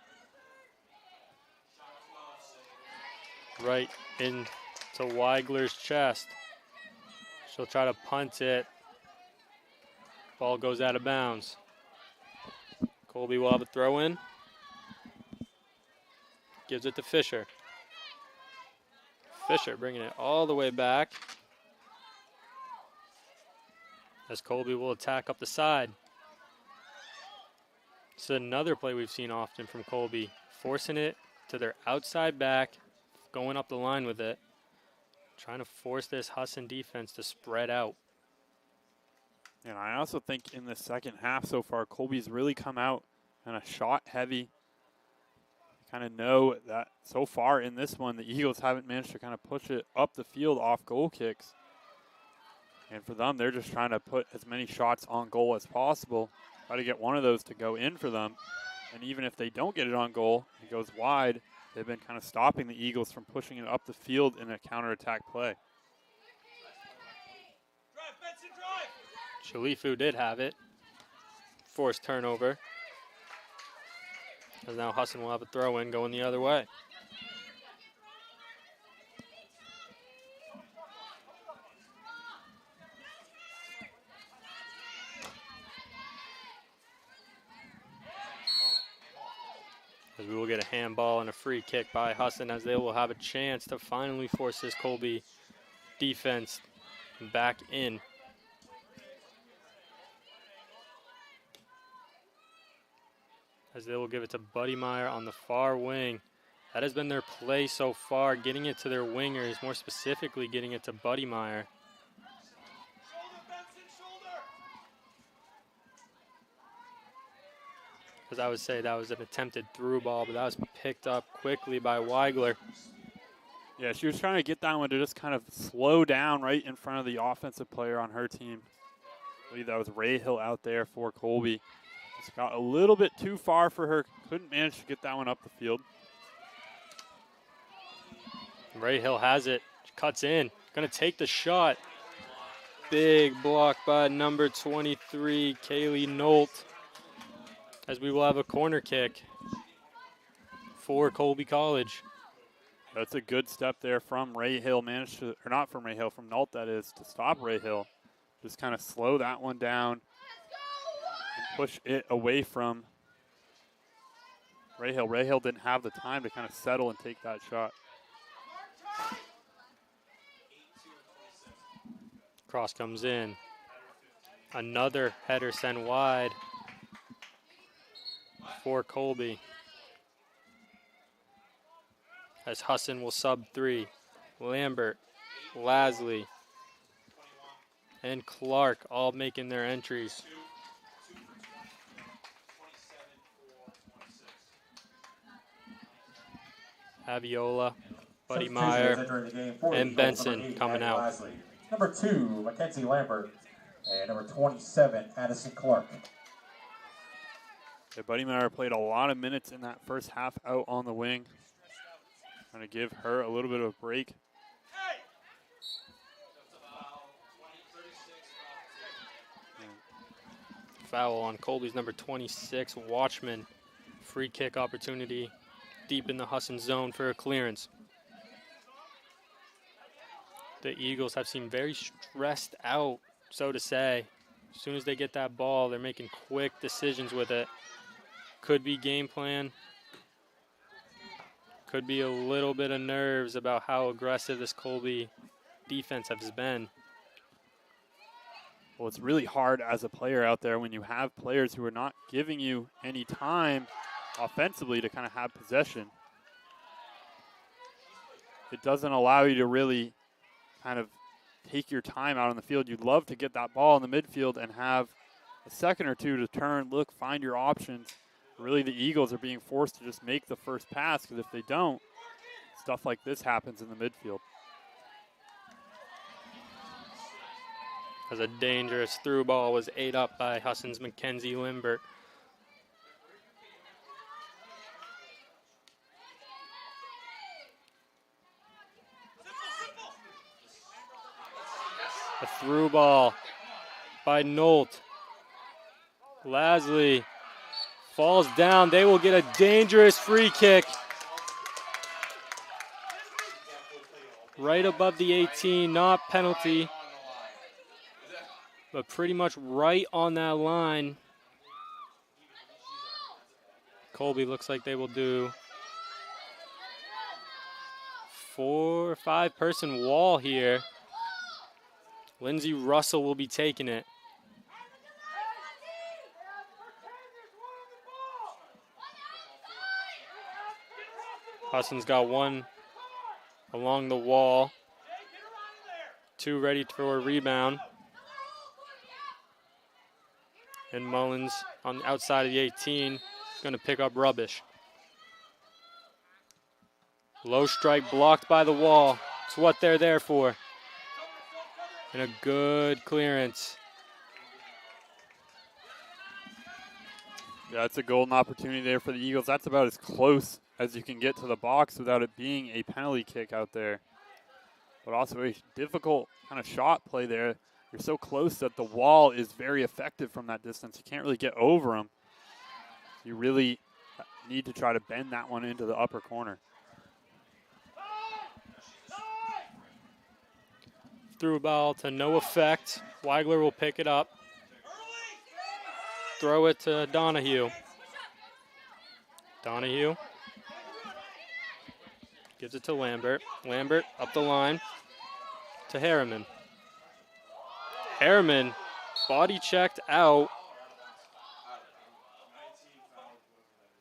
Right into Weigler's chest. She'll try to punt it. Ball goes out of bounds. Colby will have a throw in. Gives it to Fisher. Fisher bringing it all the way back. As Colby will attack up the side. This is another play we've seen often from Colby. Forcing it to their outside back. Going up the line with it. Trying to force this Husson defense to spread out. And I also think in the second half so far, Colby's really come out kind of shot heavy. Kind of know that so far in this one, the Eagles haven't managed to kind of push it up the field off goal kicks. And for them, they're just trying to put as many shots on goal as possible. Try to get one of those to go in for them. And even if they don't get it on goal, it goes wide. They've been kind of stopping the Eagles from pushing it up the field in a counterattack play. Shalifu did have it. Forced turnover. As now Husson will have a throw in going the other way. We will get a handball and a free kick by Husson as they will have a chance to finally force this Colby defense back in. As they will give it to Buddy Meyer on the far wing. That has been their play so far, getting it to their wingers, more specifically getting it to Buddy Meyer. As I would say, that was an attempted through ball, but that was picked up quickly by Weigler. Yeah, she was trying to get that one to just kind of slow down right in front of the offensive player on her team. I believe that was Rahill out there for Colby. Just got a little bit too far for her. Couldn't manage to get that one up the field. Rahill has it. She cuts in. Going to take the shot. Big block by number 23, Kaylee Nolt. As we will have a corner kick for Colby College. That's a good step there from Rahill. Managed to, or not from Rahill, from Nolt that is, to stop Rahill. Just kind of slow that one down and push it away from Rahill. Rahill didn't have the time to kind of settle and take that shot. Cross comes in. Another header sent wide for Colby. As Husson will sub 3. Lambert, Lasley, and Clark all making their entries. Aviola, Buddy Meyer, and Benson coming out. Lasley. Number 2, Mackenzie Lambert, and number 27, Addison Clark. Yeah, Buddy Meyer played a lot of minutes in that first half out on the wing. Trying to give her a little bit of a break. Foul on Colby's number 26, Watchman. Free kick opportunity deep in the Husson zone for a clearance. The Eagles have seemed very stressed out, so to say. As soon as they get that ball, they're making quick decisions with it. Could be game plan. Could be a little bit of nerves about how aggressive this Colby defense has been. Well, it's really hard as a player out there when you have players who are not giving you any time offensively to kind of have possession. It doesn't allow you to really kind of take your time out on the field. You'd love to get that ball in the midfield and have a second or two to turn, look, find your options. Really, the Eagles are being forced to just make the first pass, because if they don't, stuff like this happens in the midfield. As a dangerous through ball was ate up by Husson's Mackenzie Lambert. A through ball by Nolt. Lasley falls down. They will get a dangerous free kick. Right above the 18, not penalty, but pretty much right on that line. Colby looks like they will do 4 or 5 person wall here. Lindsey Russell will be taking it. Husson's got 1 along the wall. 2 ready for a rebound. And Mullins on the outside of the 18 is going to pick up rubbish. Low strike blocked by the wall. It's what they're there for. And a good clearance. Yeah, that's a golden opportunity there for the Eagles. That's about as close as you can get to the box without it being a penalty kick out there. But also a difficult kind of shot play there. You're so close that the wall is very effective from that distance. You can't really get over them. You really need to try to bend that one into the upper corner. Through ball to no effect. Weigler will pick it up. Throw it to Donahue. Donahue Gives it to Lambert. Lambert up the line to Harriman. Harriman body checked out.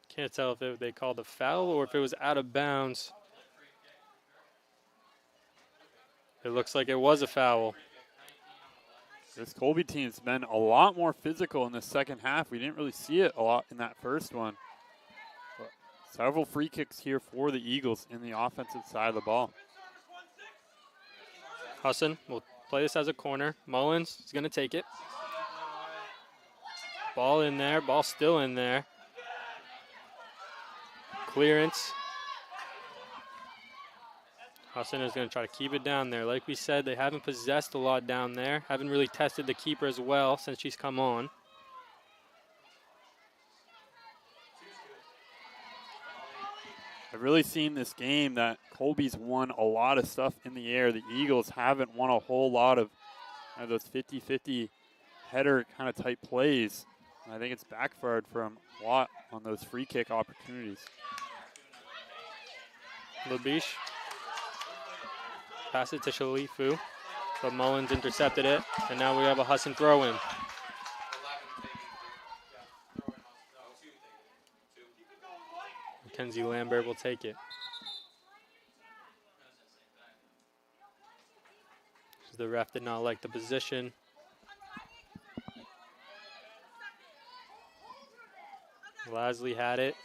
Can't tell if they called a foul or if it was out of bounds. It looks like it was a foul. This Colby team's been a lot more physical in the second half. We didn't really see it a lot in that first one. But several free kicks here for the Eagles in the offensive side of the ball. Husson will play this as a corner. Mullins is going to take it. Ball in there. Ball still in there. Clearance. Husson is going to try to keep it down there. Like we said, they haven't possessed a lot down there. Haven't really tested the keeper as well since she's come on. I've really seen this game that Colby's won a lot of stuff in the air. The Eagles haven't won a whole lot of those 50-50 header kind of type plays. And I think it's backfired from a lot on those free kick opportunities. Labiche. Pass it to Shalifu, but Mullins intercepted it, and now we have a Husson throw-in. Mackenzie Lambert will take it. The ref did not like the position. Lasley had it,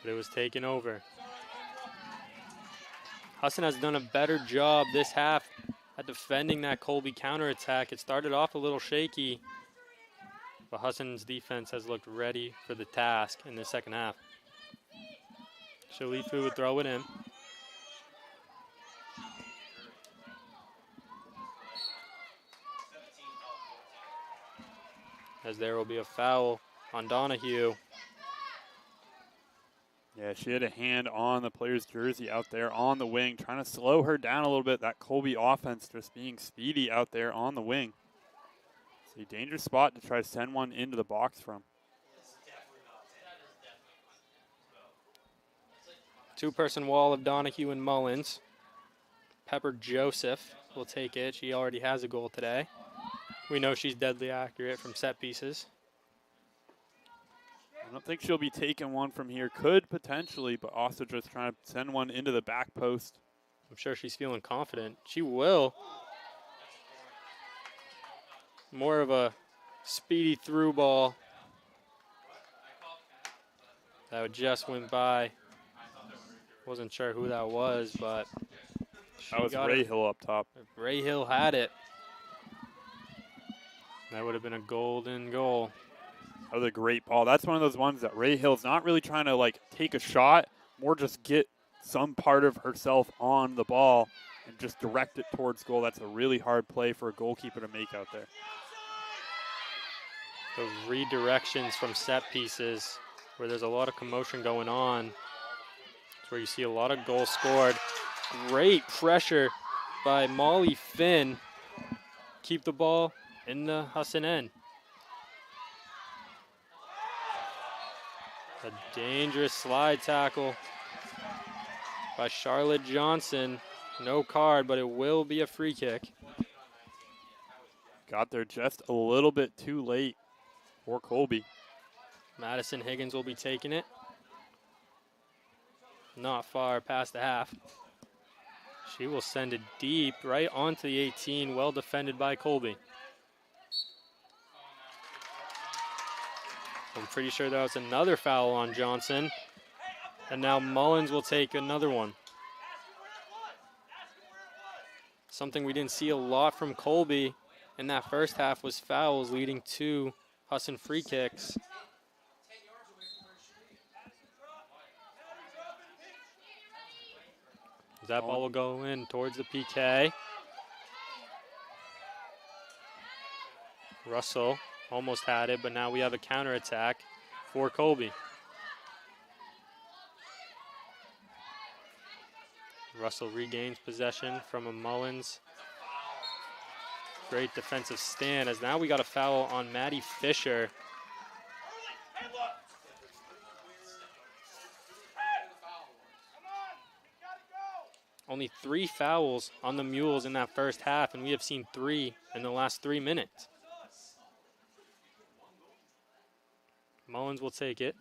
but it was taken over. Husson has done a better job this half at defending that Colby counterattack. It started off a little shaky, but Husson's defense has looked ready for the task in the second half. Shalifu would throw it in. As there will be a foul on Donahue. Yeah, she had a hand on the player's jersey out there on the wing, trying to slow her down a little bit. That Colby offense just being speedy out there on the wing. It's a dangerous spot to try to send one into the box from. Two-person wall of Donahue and Mullins. Pepper Joseph will take it. She already has a goal today. We know she's deadly accurate from set pieces. I don't think she'll be taking one from here. Could potentially, but also just trying to send one into the back post. I'm sure she's feeling confident. She will. More of a speedy through ball. That just went by. Wasn't sure who that was, but that was Ray Hill up top. If Ray Hill had it, that would have been a golden goal. That was a great ball. That's one of those ones that Ray Hill's not really trying to like take a shot, more just get some part of herself on the ball and just direct it towards goal. That's a really hard play for a goalkeeper to make out there. Those redirections from set pieces where there's a lot of commotion going on. It's where you see a lot of goals scored. Great pressure by Molly Finn. Keep the ball in the Husson end. A dangerous slide tackle by Charlotte Johnson. No card, but it will be a free kick. Got there just a little bit too late for Colby. Madison Higgins will be taking it. Not far past the half. She will send it deep right onto the 18. Well defended by Colby. I'm pretty sure that was another foul on Johnson. And now Mullins will take another one. Something we didn't see a lot from Colby in that first half was fouls leading to Husson free kicks. That ball will go in towards the PK. Russell almost had it, but now we have a counterattack for Colby. Russell regains possession from a Mullins. Great defensive stand as now we got a foul on Maddie Fisher. Only 3 fouls on the Mules in that first half, and we have seen 3 in the last 3 minutes. Mullins will take it.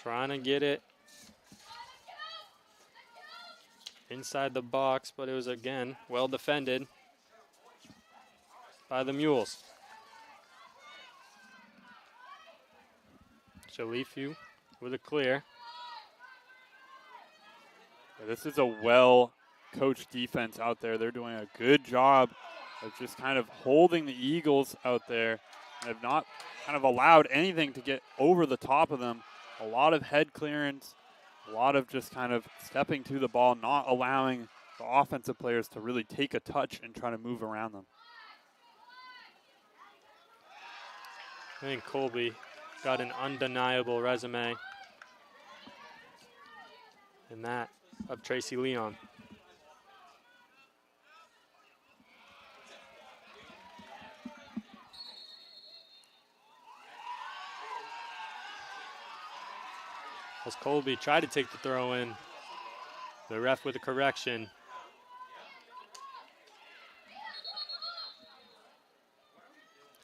Trying to get it inside the box, but it was, again, well defended by the Mules. Shalifu with a clear. This is a well-coached defense out there. They're doing a good job of just kind of holding the Eagles out there and have not kind of allowed anything to get over the top of them. A lot of head clearance, a lot of just kind of stepping to the ball, not allowing the offensive players to really take a touch and try to move around them. I think Colby got an undeniable resume in that of Tracy Leon. As Colby tried to take the throw in, the ref with a correction.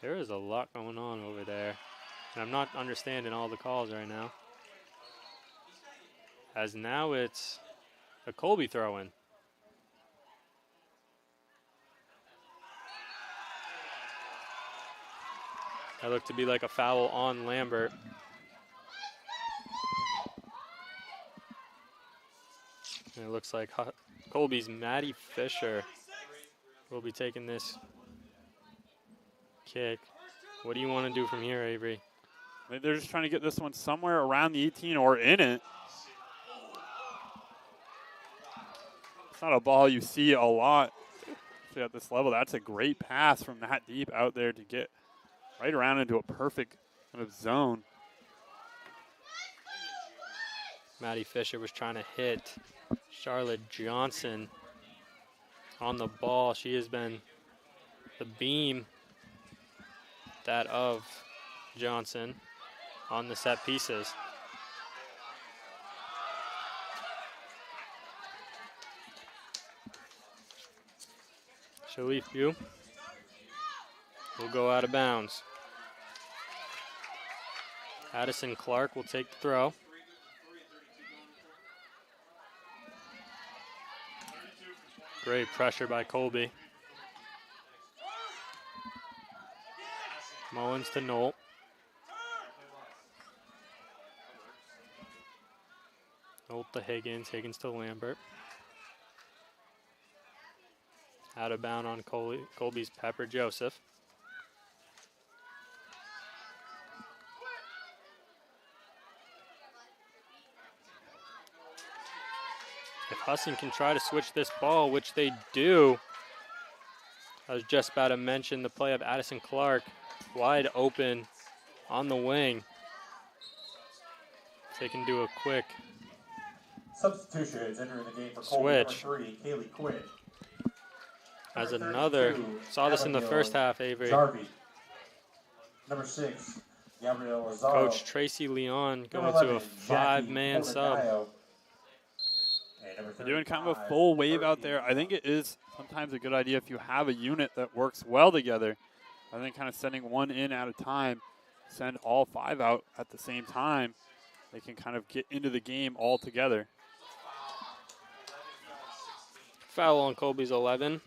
There is a lot going on over there, and I'm not understanding all the calls right now. As now it's a Colby throw-in. That looked to be like a foul on Lambert. And it looks like Colby's Maddie Fisher will be taking this kick. What do you want to do from here, Avery? They're just trying to get this one somewhere around the 18 or in it. It's not a ball you see a lot at this level. That's a great pass from that deep out there to get right around into a perfect kind of zone. Maddie Fisher was trying to hit Charlotte Johnson on the ball. She has been the beam, that of Johnson, on the set pieces. Shalifu will go out of bounds. Addison Clark will take the throw. Great pressure by Colby. Mullins to Knoll. Knoll to Higgins. Higgins to Lambert. Out of bound on Colby's Pepper Joseph. If Husson can try to switch this ball, which they do, I was just about to mention the play of Addison Clark, wide open on the wing. They can do a quick Substitutions entering the game for Colby, switch. number 3, Kaylee Quinn. As Number another, 32, saw this in the Abigail first half, Avery. Jarvie. Number 6, Gabrielle Lazaro. Coach Tracy Leon going Number to a 11, five-man Jackie sub. Portacayo. And number They're doing kind of a 35, full wave out Berkey. there. I think it is sometimes a good idea if you have a unit that works well together. I think kind of sending one in at a time, send all 5 out at the same time. They can kind of get into the game all together. Foul on Colby's 11.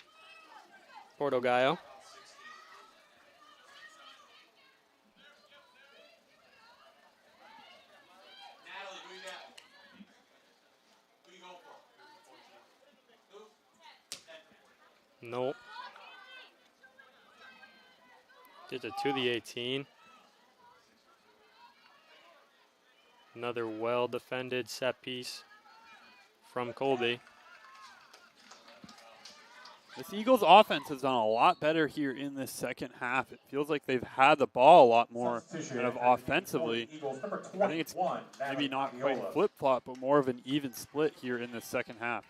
Porto Gallo. Nope. Gets it to the 18. Another well-defended set piece from Colby. This Eagles offense has done a lot better here in this second half. It feels like they've had the ball a lot more kind of offensively. I think it's maybe not quite flip-flop, but more of an even split here in this second half.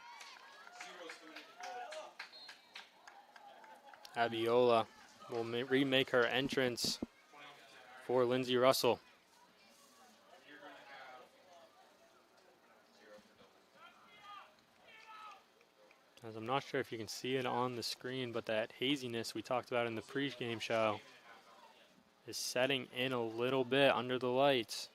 Abiola will remake her entrance for Lindsay Russell. As I'm not sure if you can see it on the screen, but that haziness we talked about in the pregame show is setting in a little bit under the lights.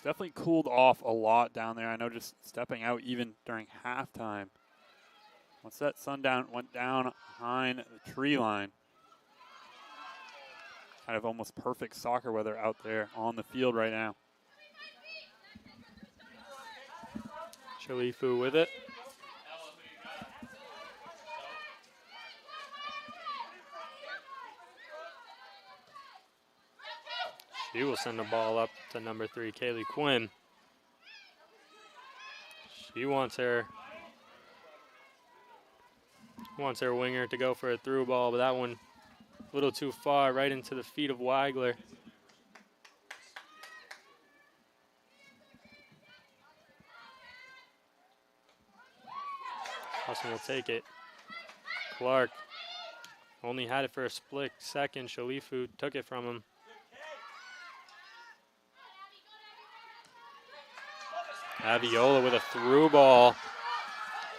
Definitely cooled off a lot down there. I know just stepping out even during halftime. Once that sundown went down behind the tree line, kind of almost perfect soccer weather out there on the field right now. Shalifu with it. She will send the ball up to number 3, Kaylee Quinn. She wants her winger to go for a through ball, but that one a little too far, right into the feet of Weigler. Husson will take it. Clark only had it for a split second. Shalifu took it from him. Aviola with a through ball.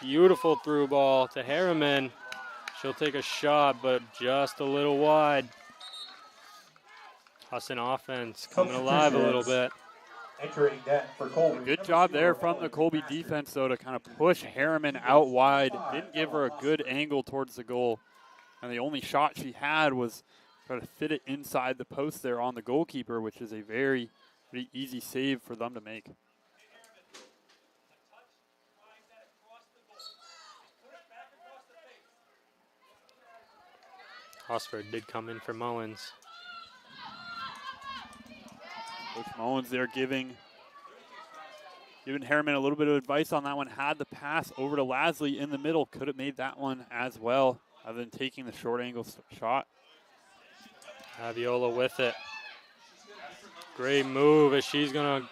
Beautiful through ball to Harriman. She'll take a shot, but just a little wide. Husson offense coming alive a little bit. Entering that for Colby. Good job there from the Colby defense, though, to kind of push Harriman out wide. Didn't give her a good angle towards the goal. And the only shot she had was try to fit it inside the post there on the goalkeeper, which is a very easy save for them to make. Hosford did come in for Mullins. Coach Mullins there giving Harriman a little bit of advice on that one. Had the pass over to Lasley in the middle. Could have made that one as well, other than taking the short angle shot. Aviola with it. Great move as she's going to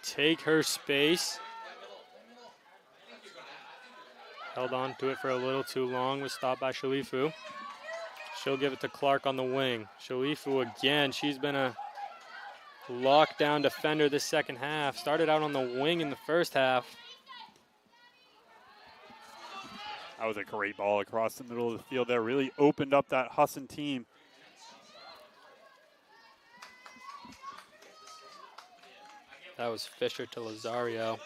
take her space. Held on to it for a little too long. Was stopped by Shalifu. She'll give it to Clark on the wing. Shalifu again. She's been a lockdown defender this second half. Started out on the wing in the first half. That was a great ball across the middle of the field there. Really opened up that Husson team. That was Fisher to Lazario.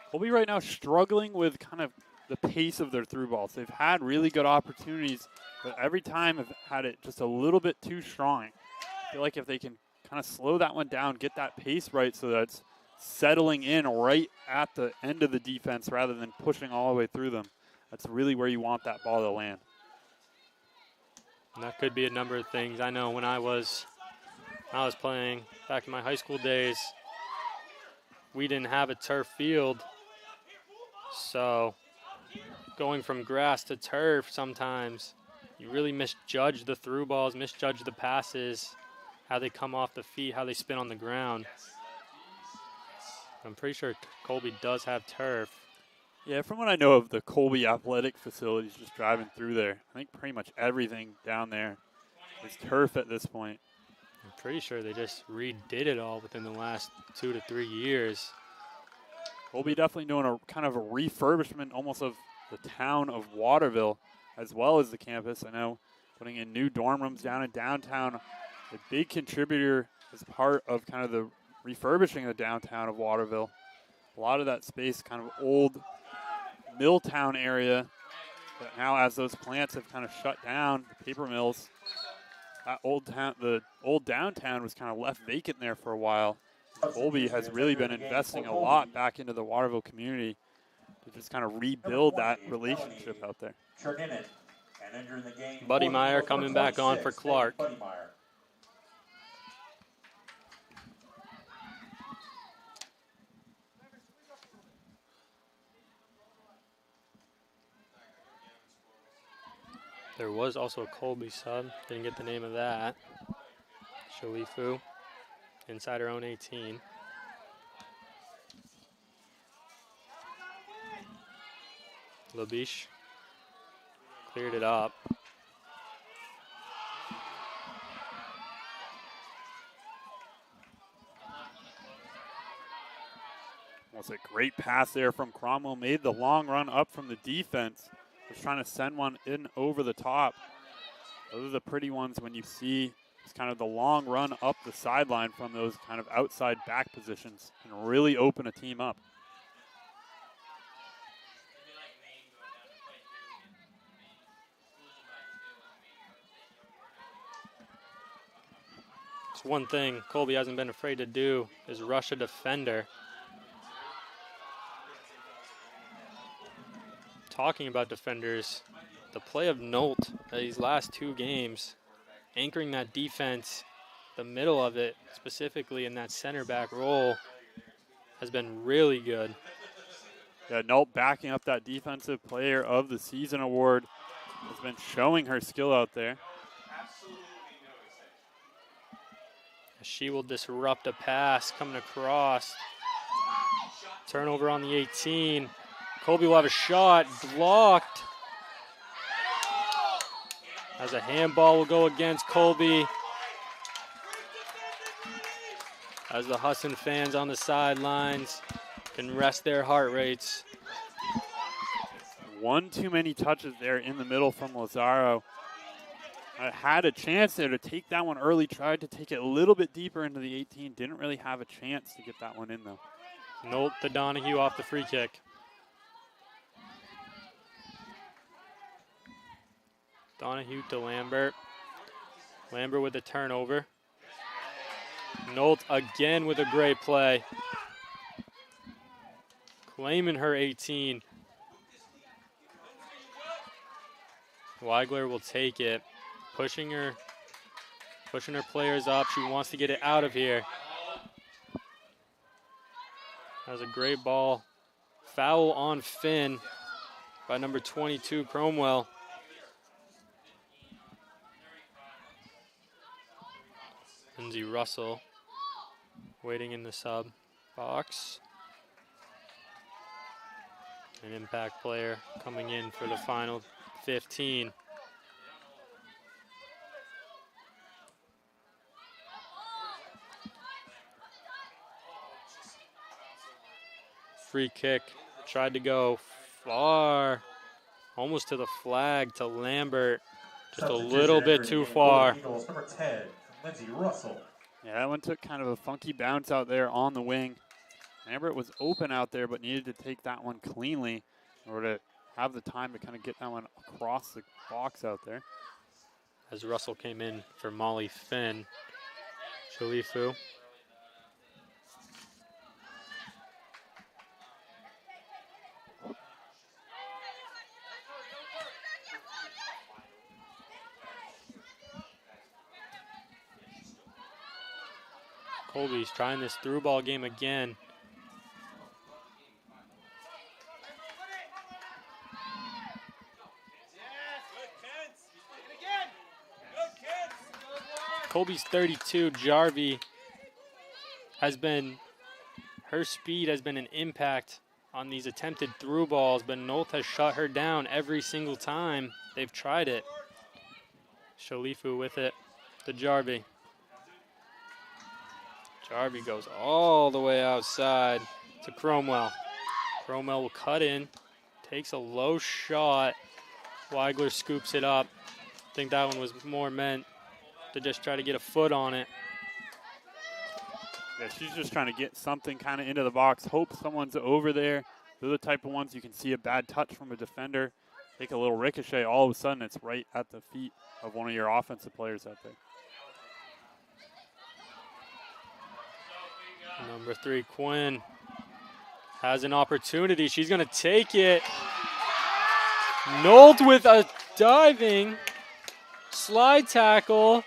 Colby right now struggling with kind of the pace of their through balls. They've had really good opportunities, but every time have had it just a little bit too strong. I feel like if they can kind of slow that one down, get that pace right so that it's settling in right at the end of the defense rather than pushing all the way through them, that's really where you want that ball to land. And that could be a number of things. I know when I was playing back in my high school days, we didn't have a turf field, so going from grass to turf sometimes, you really misjudge the through balls, misjudge the passes, how they come off the feet, how they spin on the ground. I'm pretty sure Colby does have turf. Yeah, from what I know of the Colby athletic facilities, just driving through there, I think pretty much everything down there is turf at this point. I'm pretty sure they just redid it all within the last 2 to 3 years. Colby definitely doing a kind of a refurbishment almost of the town of Waterville as well as the campus. I know putting in new dorm rooms down in downtown, a big contributor as part of kind of the refurbishing the downtown of Waterville. A lot of that space, kind of old Milltown area, but now as those plants have kind of shut down, the paper mills, that the old downtown was kind of left vacant there for a while. Colby has really been investing a lot back into the Waterville community to just kind of rebuild that relationship out there. Buddy Meyer coming back on for Clark. There was also a Colby sub. Didn't get the name of that. Shalifu inside her own 18. Labiche cleared it up. a great pass there from Cromwell. Made the long run up from the defense. Was trying to send one in over the top. Those are the pretty ones when you see it's kind of the long run up the sideline from those kind of outside back positions and really open a team up. It's one thing Colby hasn't been afraid to do is rush a defender. Talking about defenders, the play of Nolt these last 2 games, anchoring that defense, the middle of it, specifically in that center back role, has been really good. Yeah, Nolt backing up that Defensive Player of the Season award, has been showing her skill out there. She will disrupt a pass coming across. Turnover on the 18. Colby will have a shot, blocked. As a handball will go against Colby. As the Husson fans on the sidelines can rest their heart rates. One too many touches there in the middle from Lazaro. Had a chance there to take that one early, tried to take it a little bit deeper into the 18. Didn't really have a chance to get that one in, though. Nolt to Donahue off the free kick. Donahue to Lambert. Lambert with a turnover. Nolt again with a great play. Claiming her 18. Weigler will take it. Pushing her players up. She wants to get it out of here. That was a great ball. Foul on Finn by number 22, Cromwell. Lindsay Russell waiting in the sub box. An impact player coming in for the final 15. Free kick, tried to go far, almost to the flag, to Lambert, just a little bit too far. Number 10, Lindsay Russell. Yeah, that one took kind of a funky bounce out there on the wing. Lambert was open out there, but needed to take that one cleanly in order to have the time to kind of get that one across the box out there. As Russell came in for Molly Finn. Shalifu. Colby's trying this through ball game again. Colby's 32. Jarvie has been, her speed has been an impact on these attempted through balls, but Nolt has shut her down every single time they've tried it. Shalifu with it to Jarvie. Jarvie goes all the way outside to Cromwell. Cromwell will cut in, takes a low shot. Weigler scoops it up. I think that one was more meant to just try to get a foot on it. Yeah, she's just trying to get something kind of into the box, hope someone's over there. They're the type of ones you can see a bad touch from a defender, take a little ricochet, all of a sudden it's right at the feet of one of your offensive players out there. Number 3, Quinn, has an opportunity. She's going to take it. Nolt with a diving slide tackle.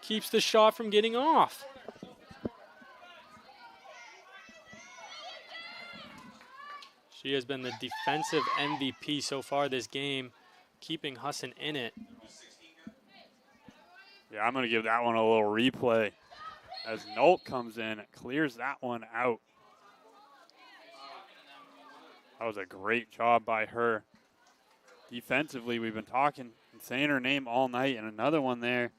Keeps the shot from getting off. She has been the defensive MVP so far this game, keeping Husson in it. Yeah, I'm going to give that one a little replay. As Nolt comes in, clears that one out. That was a great job by her. Defensively, we've been talking and saying her name all night, and another one there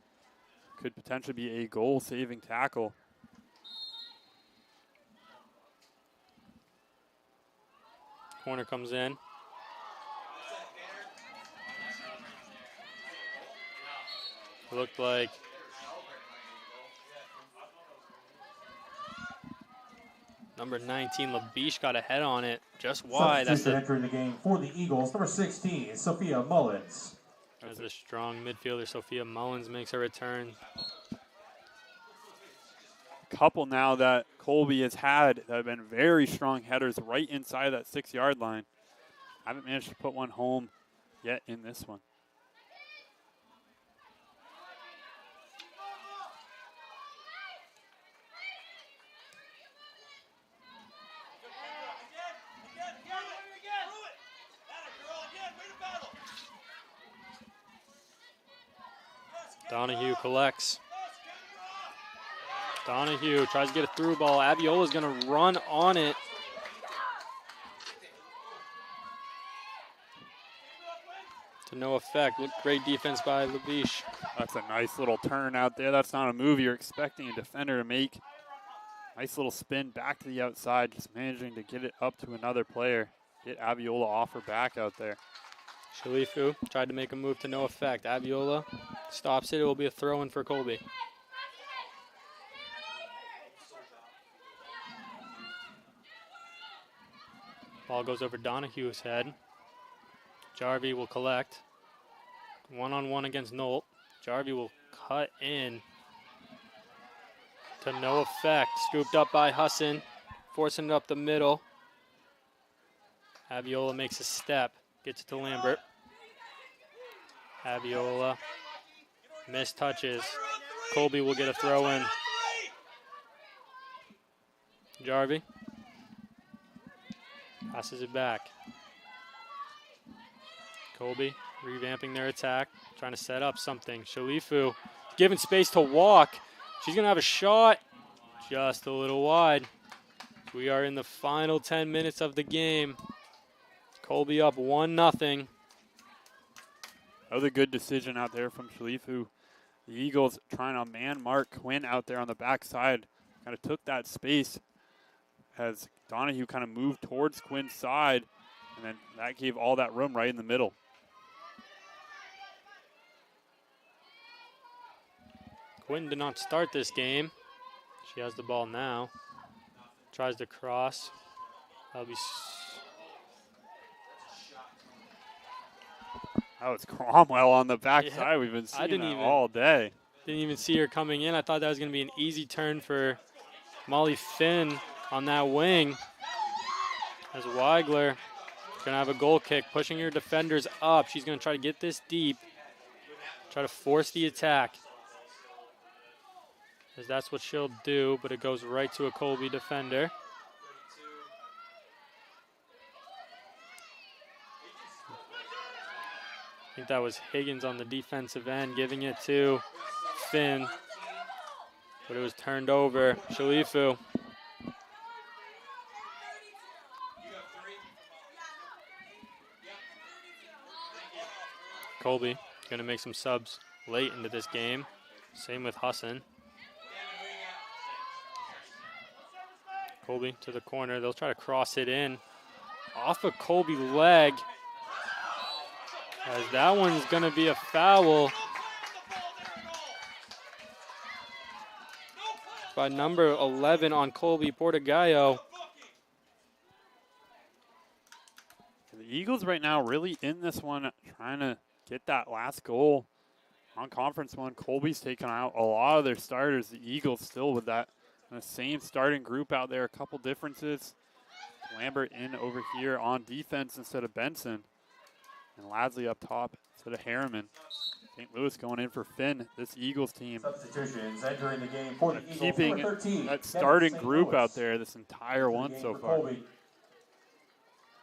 could potentially be a goal-saving tackle. corner comes in. Looked like number 19, Labiche, got a head on it just wide. That's entering the game for the Eagles, number 16, Sophia Mullins. As the strong midfielder, Sophia Mullins makes her return. Couple now that Colby has had that have been very strong headers right inside that 6-yard line. Haven't managed to put one home yet in this one. Donahue collects. Donahue tries to get a through ball. Abiola's going to run on it. To no effect. Look, great defense by Labiche. That's a nice little turn out there. That's not a move you're expecting a defender to make. Nice little spin back to the outside, just managing to get it up to another player. Get Abiola off her back out there. Shalifu tried to make a move to no effect. Abiola stops it. It will be a throw-in for Colby. Ball goes over Donahue's head. Jarvie will collect. One-on-one against Nolt. Jarvie will cut in. To no effect. Scooped up by Husson. Forcing it up the middle. Abiola makes a step. Gets it to Lambert. Abiola. Missed touches. Colby will get a throw in. Jarvie. Passes it back. Colby revamping their attack. Trying to set up something. Shalifu given space to walk. She's going to have a shot. Just a little wide. We are in the final 10 minutes of the game. Colby up 1-0. Another good decision out there from Shalifu. The Eagles trying to man mark Quinn out there on the backside. Kind of took that space as Donahue kind of moved towards Quinn's side, and then that gave all that room right in the middle. Quinn did not start this game. She has the ball now. Tries to cross. That'll be... That was Cromwell on the backside. Yeah, We've been seeing that all day. Didn't even see her coming in. I thought that was going to be an easy turn for Molly Finn on that wing. As Weigler is going to have a goal kick, pushing her defenders up. She's going to try to get this deep, try to force the attack. As that's what she'll do, but it goes right to a Colby defender. I think that was Higgins on the defensive end, giving it to Finn. But it was turned over. Shalifu. Colby going to make some subs late into this game. Same with Husson. Colby to the corner. They'll try to cross it in. Off of Colby's leg. As that one's going to be a foul by number 11 on Colby Portagallo. The Eagles right now really in this one, trying to get that last goal. On conference one, Colby's taken out a lot of their starters. The Eagles still with that same starting group out there. A couple differences. Lambert in over here on defense instead of Benson. And Ladsley up top instead of Harriman. St. Louis going in for Finn, this Eagles team. Substitutions entering the game for the Eagles. Keeping Number 13, that starting St. group Louis. out there this entire one so far. Colby.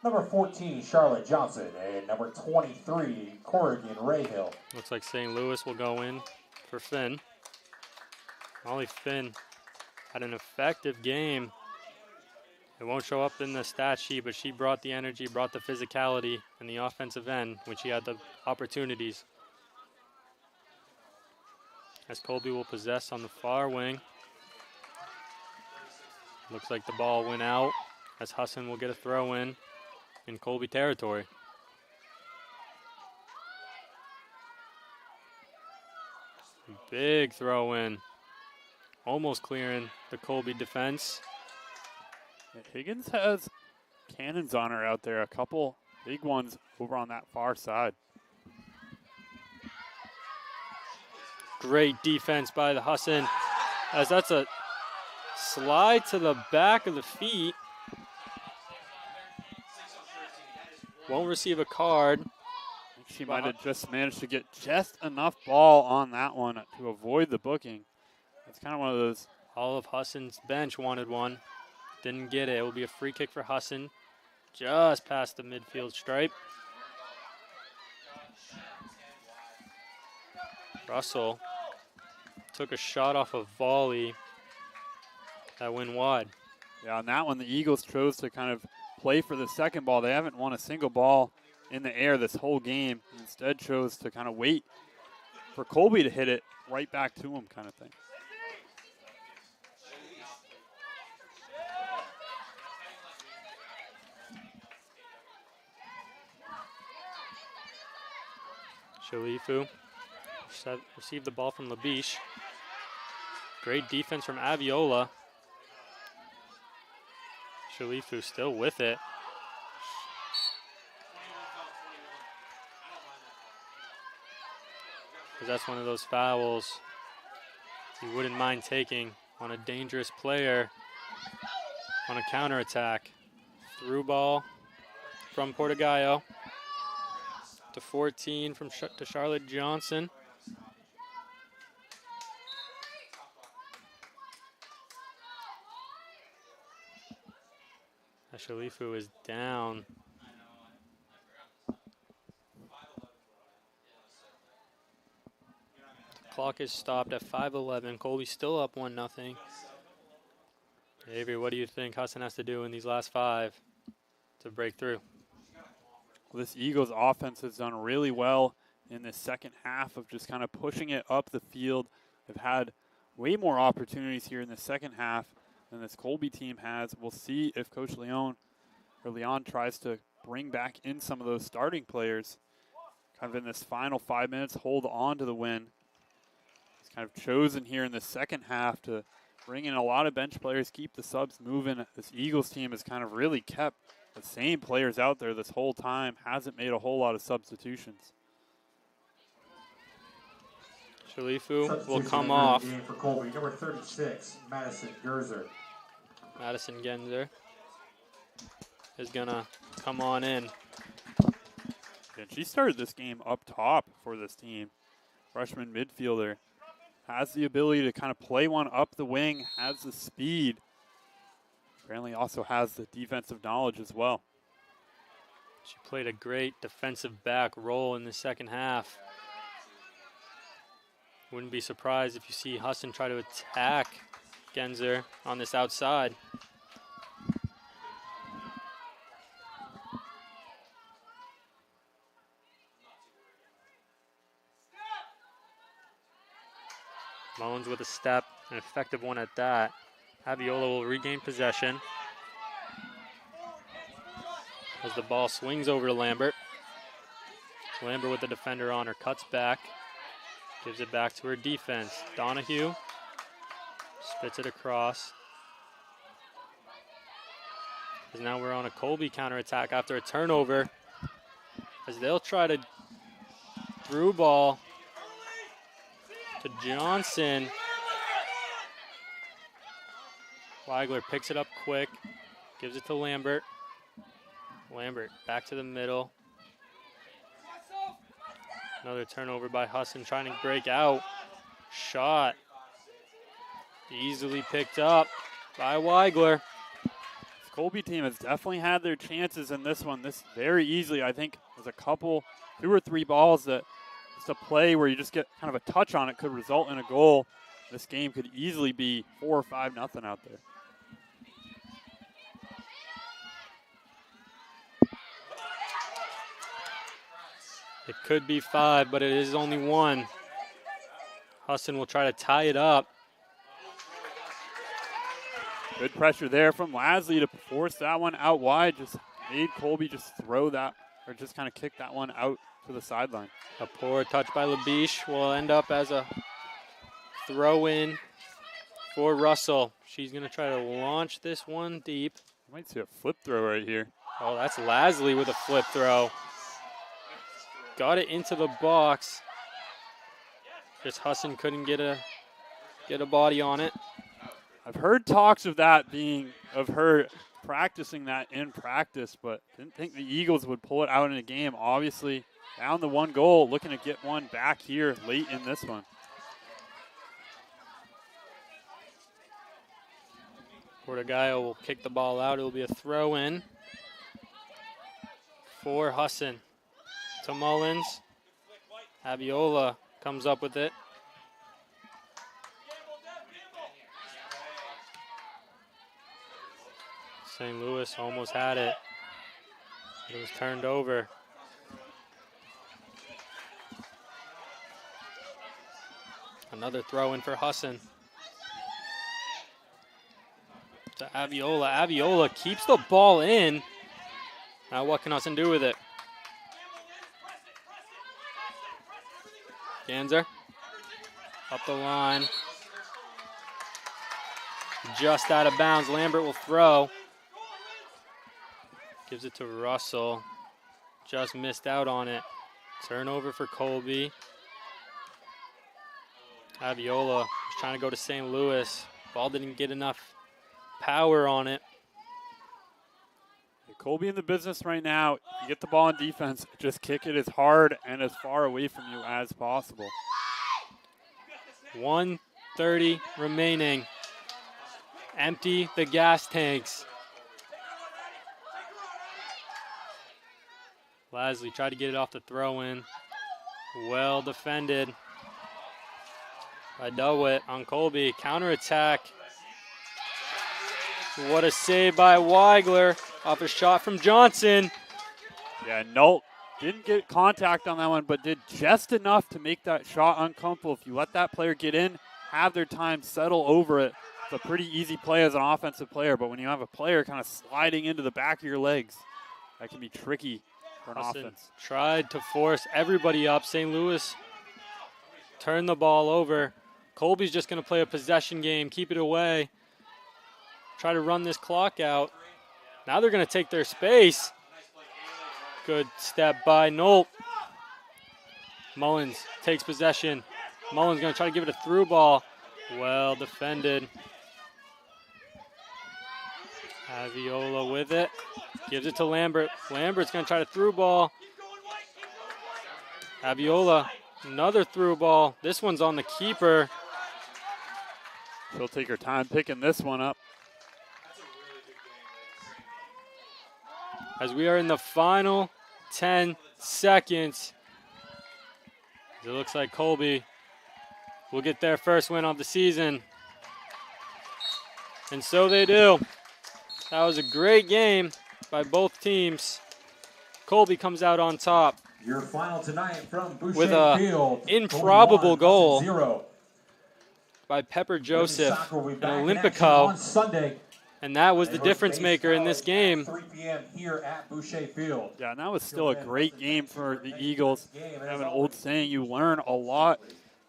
Number 14, Charlotte Johnson, and number 23, Corrigan Rayhill. Looks like St. Louis will go in for Finn. Molly Finn had an effective game. It won't show up in the stat sheet, but she brought the energy, brought the physicality in the offensive end when she had the opportunities. As Colby will possess on the far wing. Looks like the ball went out as Husson will get a throw in. in Colby territory. Big throw in. Almost clearing the Colby defense. Higgins has cannons on her out there. A couple big ones over on that far side. Great defense by the Husson, as that's a slide to the back of the feet. Won't receive a card. I think she might have just managed to get just enough ball on that one to avoid the booking. It's kind of one of those. All of Husson's bench wanted one. Didn't get it. It will be a free kick for Husson. Just past the midfield stripe. Russell took a shot off a volley that went wide. Yeah, on that one, the Eagles chose to kind of play for the second ball. They haven't won a single ball in the air this whole game. Instead chose to kind of wait for Colby to hit it right back to him kind of thing. Shalifu received the ball from Labiche. Great defense from Aviola. Shalifu still with it. Because that's one of those fouls you wouldn't mind taking on a dangerous player on a counterattack. Through ball from Portagallo to 14 to Charlotte Johnson. Shalifu is down. The clock is stopped at 5:11. Colby's still up 1-0. Avery, what do you think Husson has to do in these last 5 to break through? Well, this Eagles offense has done really well in the second half of just kind of pushing it up the field. They've had way more opportunities here in the second half than this Colby team has. We'll see if Coach Leon tries to bring back in some of those starting players kind of in this final 5 minutes, hold on to the win. He's kind of chosen here in the second half to bring in a lot of bench players, keep the subs moving. This Eagles team has kind of really kept the same players out there this whole time, hasn't made a whole lot of substitutions. Shalifu will come off. For Colby, number 36, Madison Gerzer. Madison Genzer is going to come on in. And she started this game up top for this team. Freshman midfielder. Has the ability to kind of play one up the wing, has the speed. Apparently also has the defensive knowledge as well. She played a great defensive back role in the second half. Wouldn't be surprised if you see Husson try to attack Genzer on this outside. Mullins with a step, an effective one at that. Aviola will regain possession as the ball swings over to Lambert. Lambert with the defender on her, cuts back, gives it back to her defense. Donahue spits it across. Because now we're on a Colby counterattack after a turnover, as they'll try to through ball to Johnson. Weigler picks it up quick, gives it to Lambert. Lambert back to the middle. Another turnover by Husson, trying to break out. Shot easily picked up by Weigler. This Colby team has definitely had their chances in this one. This very easily, I think, there's a couple, 2 or 3 balls that just a play where you just get kind of a touch on it could result in a goal. This game could easily be 4 or 5-0 out there. It could be 5, but it is only 1. Husson will try to tie it up. Good pressure there from Lasley to force that one out wide. Just made Colby just throw that, or just kind of kick that one out to the sideline. A poor touch by Labiche will end up as a throw-in for Russell. She's going to try to launch this one deep. You might see a flip throw right here. Oh, that's Lasley with a flip throw. Got it into the box. Just Husson couldn't get a body on it. I've heard talks of that being, of her practicing that in practice, but didn't think the Eagles would pull it out in a game. Obviously, down the 1 goal, looking to get one back here late in this one. Portagaio will kick the ball out. It'll be a throw in for Husson. To Mullins. Abiola comes up with it. St. Louis almost had it. It was turned over. Another throw in for Husson. To Abiola. Abiola keeps the ball in. Now what can Husson do with it? Ganser up the line. Just out of bounds. Lambert will throw. Gives it to Russell. Just missed out on it. Turnover for Colby. Abiola was trying to go to St. Louis. Ball didn't get enough power on it. Colby in the business right now. You get the ball on defense, just kick it as hard and as far away from you as possible. 1:30 remaining. Empty the gas tanks. Lasley tried to get it off the throw-in. Well defended by DeWitt on Colby. Counterattack. What a save by Weigler off a shot from Johnson. Yeah, Nolt didn't get contact on that one, but did just enough to make that shot uncomfortable. If you let that player get in, have their time, settle over it, it's a pretty easy play as an offensive player, but when you have a player kind of sliding into the back of your legs, that can be tricky for an Husson offense. tried to force everybody up. St. Louis turned the ball over. Colby's just going to play a possession game, keep it away. Try to run this clock out. Now they're going to take their space. Good step by Nolt. Mullins takes possession. Mullins going to try to give it a through ball. Well defended. Aviola with it. Gives it to Lambert. Lambert's going to try to through ball. Aviola, another through ball. This one's on the keeper. She'll take her time picking this one up. As we are in the final 10 seconds, it looks like Colby will get their first win of the season. And so they do. That was a great game by both teams. Colby comes out on top. Your final tonight from Boucher with an Field, improbable goal 0. by Pepper Joseph, Soccer, we'll an be back in action Olympico. on Sunday. And that was the And difference Bay maker in this College game. at 3 p.m. here at Boucher Field. Yeah, and that was still a great game for the Eagles. I have an old saying, you learn a lot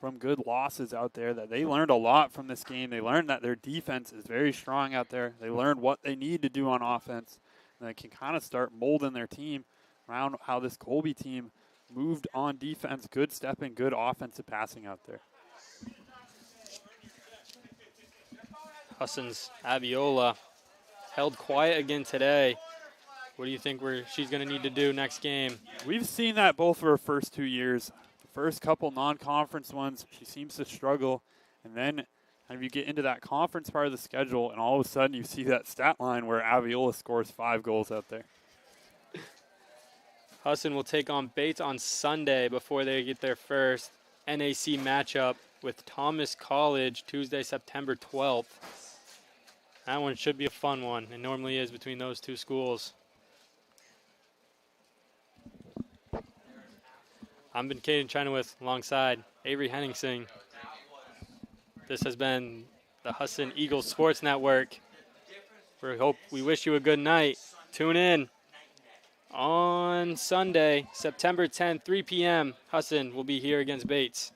from good losses out there, that they learned a lot from this game. They learned that their defense is very strong out there. They learned what they need to do on offense. And they can kind of start molding their team around how this Colby team moved on defense. Good stepping, good offensive passing out there. Husson's Abiola held quiet again today. What do you think she's going to need to do next game? We've seen that both of her first 2 years. The first couple non-conference ones, she seems to struggle. And then you get into that conference part of the schedule, and all of a sudden you see that stat line where Aviola scores 5 goals out there. Husson will take on Bates on Sunday before they get their first NAC matchup with Thomas College Tuesday, September 12th. That one should be a fun one. It normally is between those two schools. I'm Ben Caden Chenoweth alongside Avery Henningsing. This has been the Husson Eagles Sports Network. We wish you a good night. Tune in. On Sunday, September 10th, 3 p.m., Husson will be here against Bates.